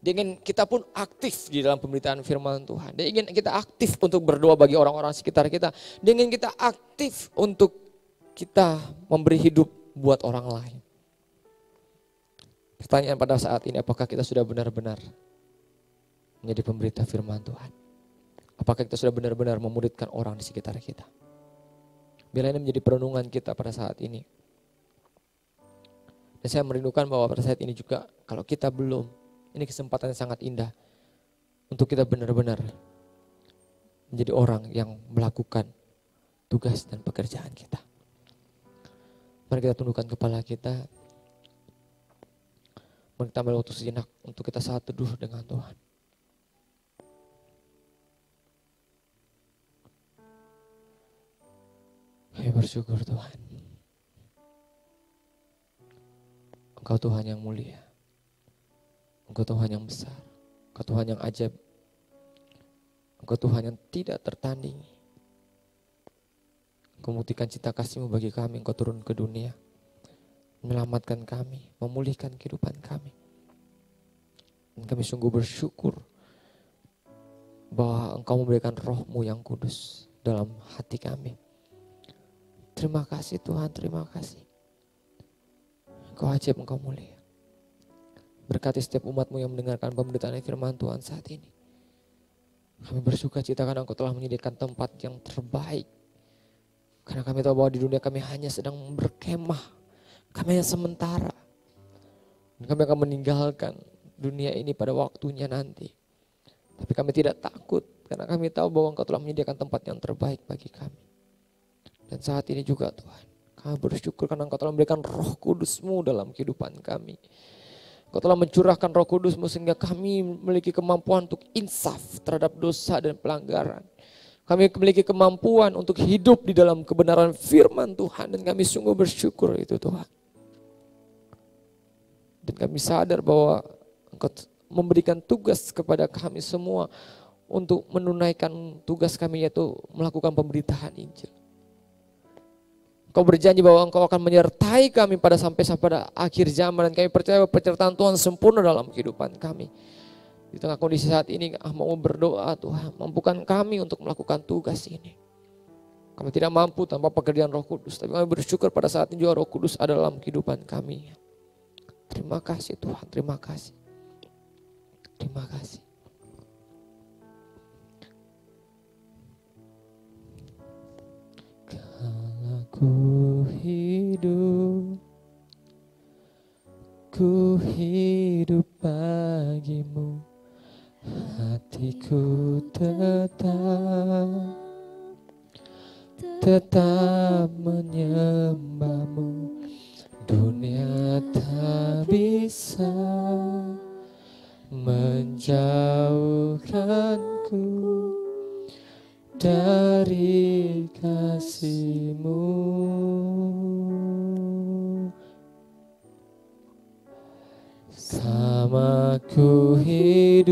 Dia ingin kita pun aktif di dalam pemberitaan firman Tuhan. Dia ingin kita aktif untuk berdoa bagi orang-orang sekitar kita. Dia ingin kita aktif untuk kita memberi hidup buat orang lain. Pertanyaan pada saat ini, apakah kita sudah benar-benar menjadi pemberita firman Tuhan? Apakah kita sudah benar-benar memuridkan orang di sekitar kita? Bila ini menjadi perenungan kita pada saat ini. Dan saya merindukan bahwa pada saat ini juga kalau kita belum, ini kesempatan yang sangat indah untuk kita benar-benar menjadi orang yang melakukan tugas dan pekerjaan kita. Mari kita tundukkan kepala kita. Mari kita ambil waktu sejenak untuk kita saat teduh dengan Tuhan. Kami bersyukur Tuhan. Engkau Tuhan yang mulia. Engkau Tuhan yang besar. Engkau Tuhan yang ajaib. Engkau Tuhan yang tidak tertandingi. Engkau membuktikan cinta kasih-Mu bagi kami. Engkau turun ke dunia. Menyelamatkan kami. Memulihkan kehidupan kami. Dan kami sungguh bersyukur bahwa Engkau memberikan Roh-Mu yang kudus dalam hati kami. Terima kasih Tuhan, terima kasih. Engkau ajaib, Engkau mulia. Berkati setiap umat-Mu yang mendengarkan pemberitaan firman Tuhan saat ini. Kami bersuka cita karena Engkau telah menyediakan tempat yang terbaik. Karena kami tahu bahwa di dunia kami hanya sedang berkemah. Kami hanya sementara. Dan kami akan meninggalkan dunia ini pada waktunya nanti. Tapi kami tidak takut karena kami tahu bahwa Engkau telah menyediakan tempat yang terbaik bagi kami. Dan saat ini juga Tuhan, kami bersyukur karena Engkau telah memberikan Roh Kudus-Mu dalam kehidupan kami. Engkau telah mencurahkan Roh Kudus-Mu sehingga kami memiliki kemampuan untuk insaf terhadap dosa dan pelanggaran. Kami memiliki kemampuan untuk hidup di dalam kebenaran firman Tuhan. Dan kami sungguh bersyukur itu Tuhan. Dan kami sadar bahwa Engkau memberikan tugas kepada kami semua untuk menunaikan tugas kami, yaitu melakukan pemberitaan Injil. Engkau berjanji bahwa Engkau akan menyertai kami sampai pada akhir zaman. Dan kami percaya bahwa penyertaan Tuhan sempurna dalam kehidupan kami. Di tengah kondisi saat ini mau berdoa Tuhan, mampukan kami untuk melakukan tugas ini. Kami tidak mampu tanpa pekerjaan Roh Kudus. Tapi kami bersyukur pada saat ini juga Roh Kudus ada dalam kehidupan kami. Terima kasih Tuhan, terima kasih. Terima kasih. Ku hidup bagimu, hatiku tetap menyembahmu. Dunia tak bisa menjauhkan dari kasih-Mu. Sama ku hidup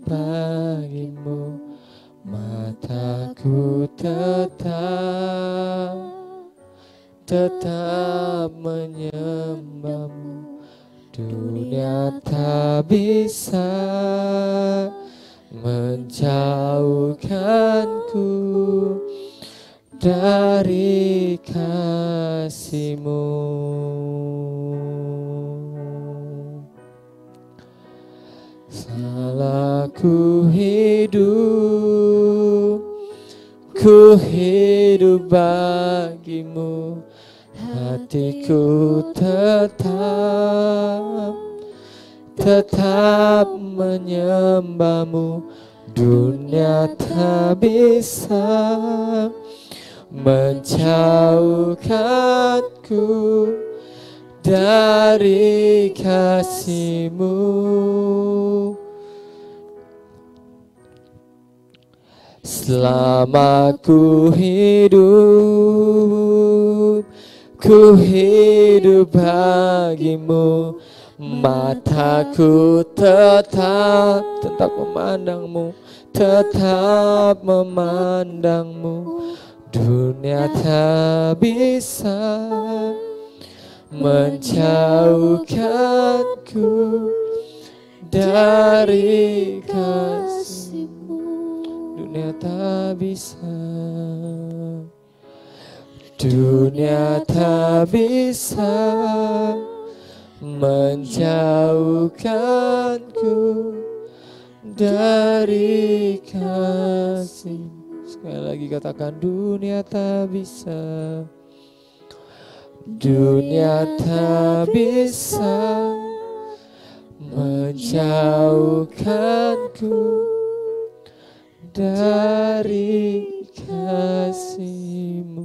bagimu, mataku tetap menyembah-Mu. Dunia tak bisa menjauhkanku dari kasih-Mu. Salah ku hidup bagimu, hatiku tetap menyembah-Mu. Dunia tak bisa menjauhkanku dari kasih-Mu. Selama ku hidup bagimu, mataku tetap memandang-Mu, tetap memandang-Mu. Dunia tak bisa menjauhkanku dari kasih-Mu. Dunia tak bisa, dunia tak bisa menjauhkanku dari kasih-Mu. Sekali lagi katakan, dunia tak bisa, dunia tak bisa menjauhkanku dari kasih-Mu.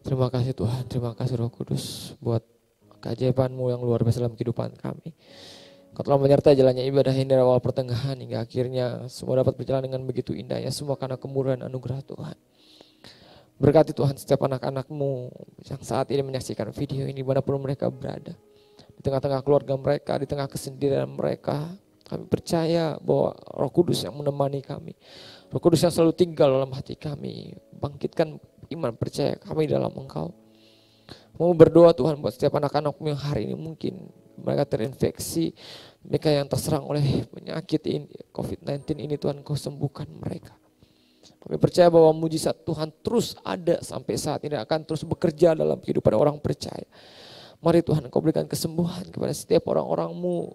Terima kasih Tuhan, terima kasih Roh Kudus buat keajaiban-Mu yang luar biasa dalam kehidupan kami. Kau telah menyertai jalannya ibadah ini dari awal pertengahan hingga akhirnya semua dapat berjalan dengan begitu indahnya, semua karena kemurahan anugerah Tuhan. Berkati Tuhan setiap anak-anak-Mu yang saat ini menyaksikan video ini dimanapun mereka berada. Di tengah-tengah keluarga mereka, di tengah kesendirian mereka, kami percaya bahwa Roh Kudus yang menemani kami, Roh Kudus yang selalu tinggal dalam hati kami, bangkitkan iman percaya kami dalam Engkau. Mau berdoa Tuhan buat setiap anak-anak-Mu yang hari ini mungkin mereka terinfeksi, mereka yang terserang oleh penyakit ini, COVID-19 ini, Tuhan Kau sembuhkan mereka. Kami percaya bahwa mujizat Tuhan terus ada sampai saat ini, akan terus bekerja dalam kehidupan orang percaya. Mari Tuhan Kau berikan kesembuhan kepada setiap orang-orang-Mu,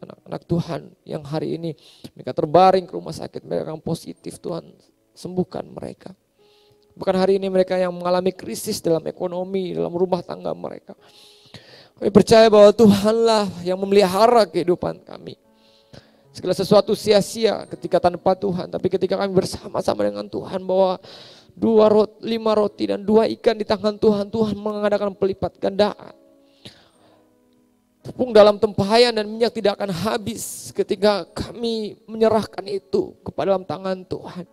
anak-anak Tuhan yang hari ini mereka terbaring ke rumah sakit, mereka yang positif, Tuhan sembuhkan mereka. Bukan hari ini mereka yang mengalami krisis dalam ekonomi, dalam rumah tangga mereka. Kami percaya bahwa Tuhanlah yang memelihara kehidupan kami. Segala sesuatu sia-sia ketika tanpa Tuhan, tapi ketika kami bersama-sama dengan Tuhan bahwa 5 roti dan 2 ikan di tangan Tuhan, Tuhan mengadakan pelipat gandaan. Tepung dalam tempayan dan minyak tidak akan habis ketika kami menyerahkan itu kepada dalam tangan Tuhan.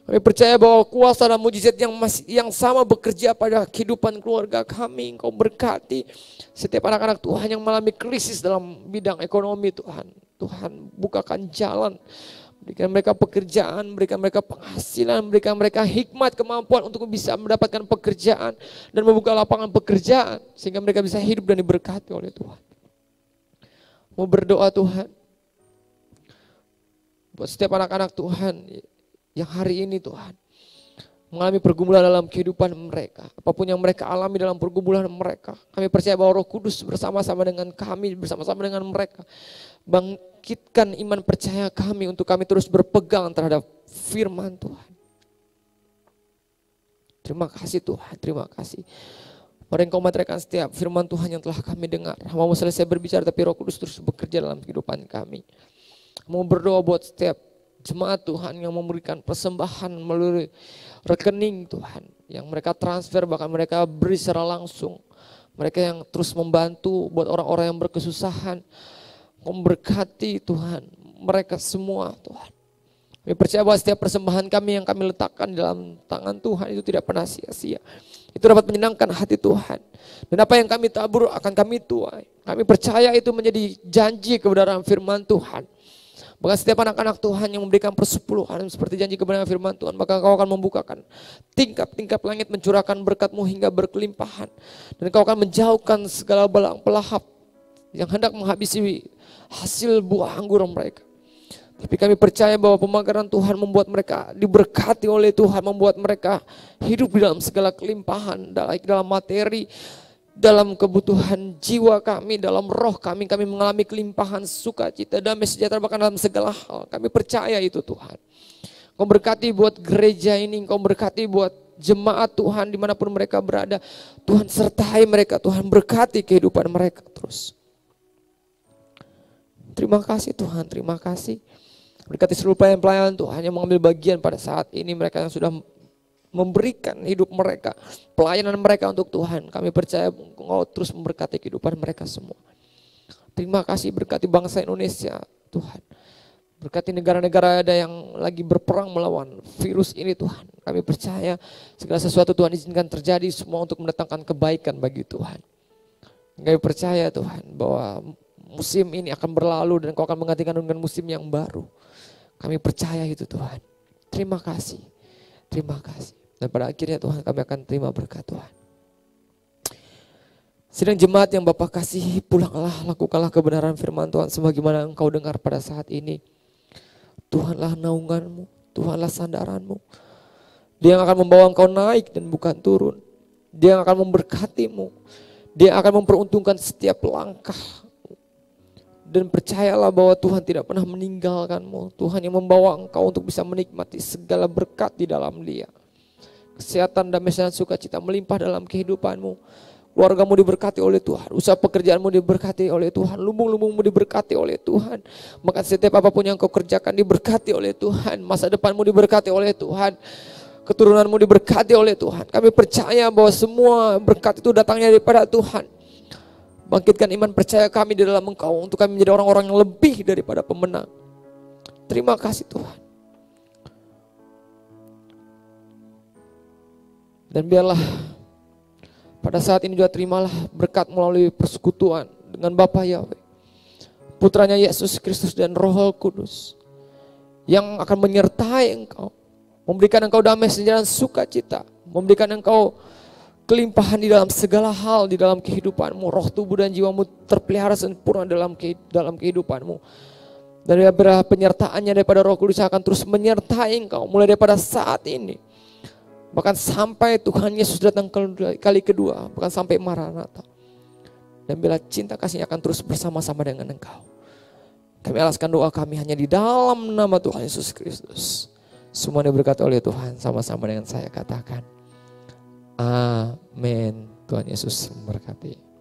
Kami percaya bahwa kuasa dan mujizat yang sama bekerja pada kehidupan keluarga kami. Engkau berkati setiap anak-anak Tuhan yang mengalami krisis dalam bidang ekonomi Tuhan. Tuhan bukakan jalan, berikan mereka pekerjaan, berikan mereka penghasilan, berikan mereka hikmat, kemampuan untuk bisa mendapatkan pekerjaan dan membuka lapangan pekerjaan sehingga mereka bisa hidup dan diberkati oleh Tuhan. Mau berdoa Tuhan buat setiap anak-anak Tuhan yang hari ini Tuhan mengalami pergumulan dalam kehidupan mereka. Apapun yang mereka alami dalam pergumulan mereka, kami percaya bahwa Roh Kudus bersama-sama dengan kami, bersama-sama dengan mereka, bangkitkan iman percaya kami untuk kami terus berpegang terhadap firman Tuhan. Terima kasih Tuhan, terima kasih. Mari Engkau meteraikan setiap firman Tuhan yang telah kami dengar. Hamba-Mu selesai berbicara tapi Roh Kudus terus bekerja dalam kehidupan kami. Mau berdoa buat setiap jemaat Tuhan yang memberikan persembahan melalui rekening Tuhan, yang mereka transfer bahkan mereka beri secara langsung. mereka yang terus membantu buat orang-orang yang berkesusahan. Engkau memberkati Tuhan mereka semua Tuhan. Kami percaya bahwa setiap persembahan kami yang kami letakkan dalam tangan Tuhan itu tidak pernah sia-sia. Itu dapat menyenangkan hati Tuhan. Dan apa yang kami tabur akan kami tuai. Kami percaya itu menjadi janji kebenaran firman Tuhan. Bahkan setiap anak-anak Tuhan yang memberikan persepuluhan seperti janji kebenaran firman Tuhan, maka Engkau akan membukakan tingkap-tingkap langit, mencurahkan berkat-Mu hingga berkelimpahan. Dan Engkau akan menjauhkan segala belang pelahap yang hendak menghabisi hasil buah anggur mereka. Tapi kami percaya bahwa pemagaran Tuhan membuat mereka diberkati oleh Tuhan, membuat mereka hidup di dalam segala kelimpahan, dalam materi, dalam kebutuhan jiwa kami, dalam roh kami mengalami kelimpahan sukacita, damai sejahtera bahkan dalam segala hal. Kami percaya itu Tuhan. Kau berkati buat gereja ini, Kau berkati buat jemaat Tuhan dimanapun mereka berada. Tuhan sertai mereka, Tuhan berkati kehidupan mereka terus. Terima kasih Tuhan, terima kasih. Berkati seluruh pelayan-pelayan Tuhan yang mengambil bagian pada saat ini, mereka yang sudah memberikan hidup mereka, pelayanan mereka untuk Tuhan. Kami percaya Engkau terus memberkati kehidupan mereka semua. Terima kasih, berkati bangsa Indonesia Tuhan. Berkati negara-negara ada yang lagi berperang melawan virus ini Tuhan. Kami percaya segala sesuatu Tuhan izinkan terjadi semua untuk mendatangkan kebaikan bagi Tuhan. Kami percaya Tuhan bahwa musim ini akan berlalu dan Kau akan menggantikan dengan musim yang baru. Kami percaya itu Tuhan. Terima kasih. Terima kasih. Dan pada akhirnya Tuhan kami akan terima berkat Tuhan. Sidang jemaat yang Bapak kasih, pulanglah, lakukanlah kebenaran firman Tuhan sebagaimana Engkau dengar pada saat ini. Tuhanlah naunganmu, Tuhanlah sandaranmu. Dia yang akan membawa engkau naik dan bukan turun. Dia yang akan memberkatimu. Dia akan memperuntungkan setiap langkah. Dan percayalah bahwa Tuhan tidak pernah meninggalkanmu. Tuhan yang membawa engkau untuk bisa menikmati segala berkat di dalam Dia. Kesehatan, damai dan sukacita melimpah dalam kehidupanmu. Keluargamu diberkati oleh Tuhan. Usaha pekerjaanmu diberkati oleh Tuhan. Lumbung-lumbungmu diberkati oleh Tuhan. Maka setiap apapun yang kau kerjakan diberkati oleh Tuhan. Masa depanmu diberkati oleh Tuhan. Keturunanmu diberkati oleh Tuhan. Kami percaya bahwa semua berkat itu datangnya daripada Tuhan. Bangkitkan iman percaya kami di dalam Engkau untuk kami menjadi orang-orang yang lebih daripada pemenang. Terima kasih Tuhan. Dan biarlah pada saat ini juga terimalah berkat melalui persekutuan dengan Bapa Yahweh, Putranya Yesus Kristus dan Roh Kudus yang akan menyertai engkau, memberikan engkau damai sejahtera dan sukacita, memberikan engkau kelimpahan di dalam segala hal di dalam kehidupanmu. Roh, tubuh dan jiwamu terpelihara sempurna dalam kehidupanmu. Dan daripada penyertaannya daripada Roh Kudus akan terus menyertai engkau mulai daripada saat ini. Bahkan sampai Tuhan Yesus datang kali kedua, bahkan sampai Maranatha. Dan bila cinta kasihnya akan terus bersama-sama dengan engkau. Kami alaskan doa kami hanya di dalam nama Tuhan Yesus Kristus. Semuanya berkata oleh Tuhan sama-sama dengan saya katakan. Amin. Tuhan Yesus memberkati.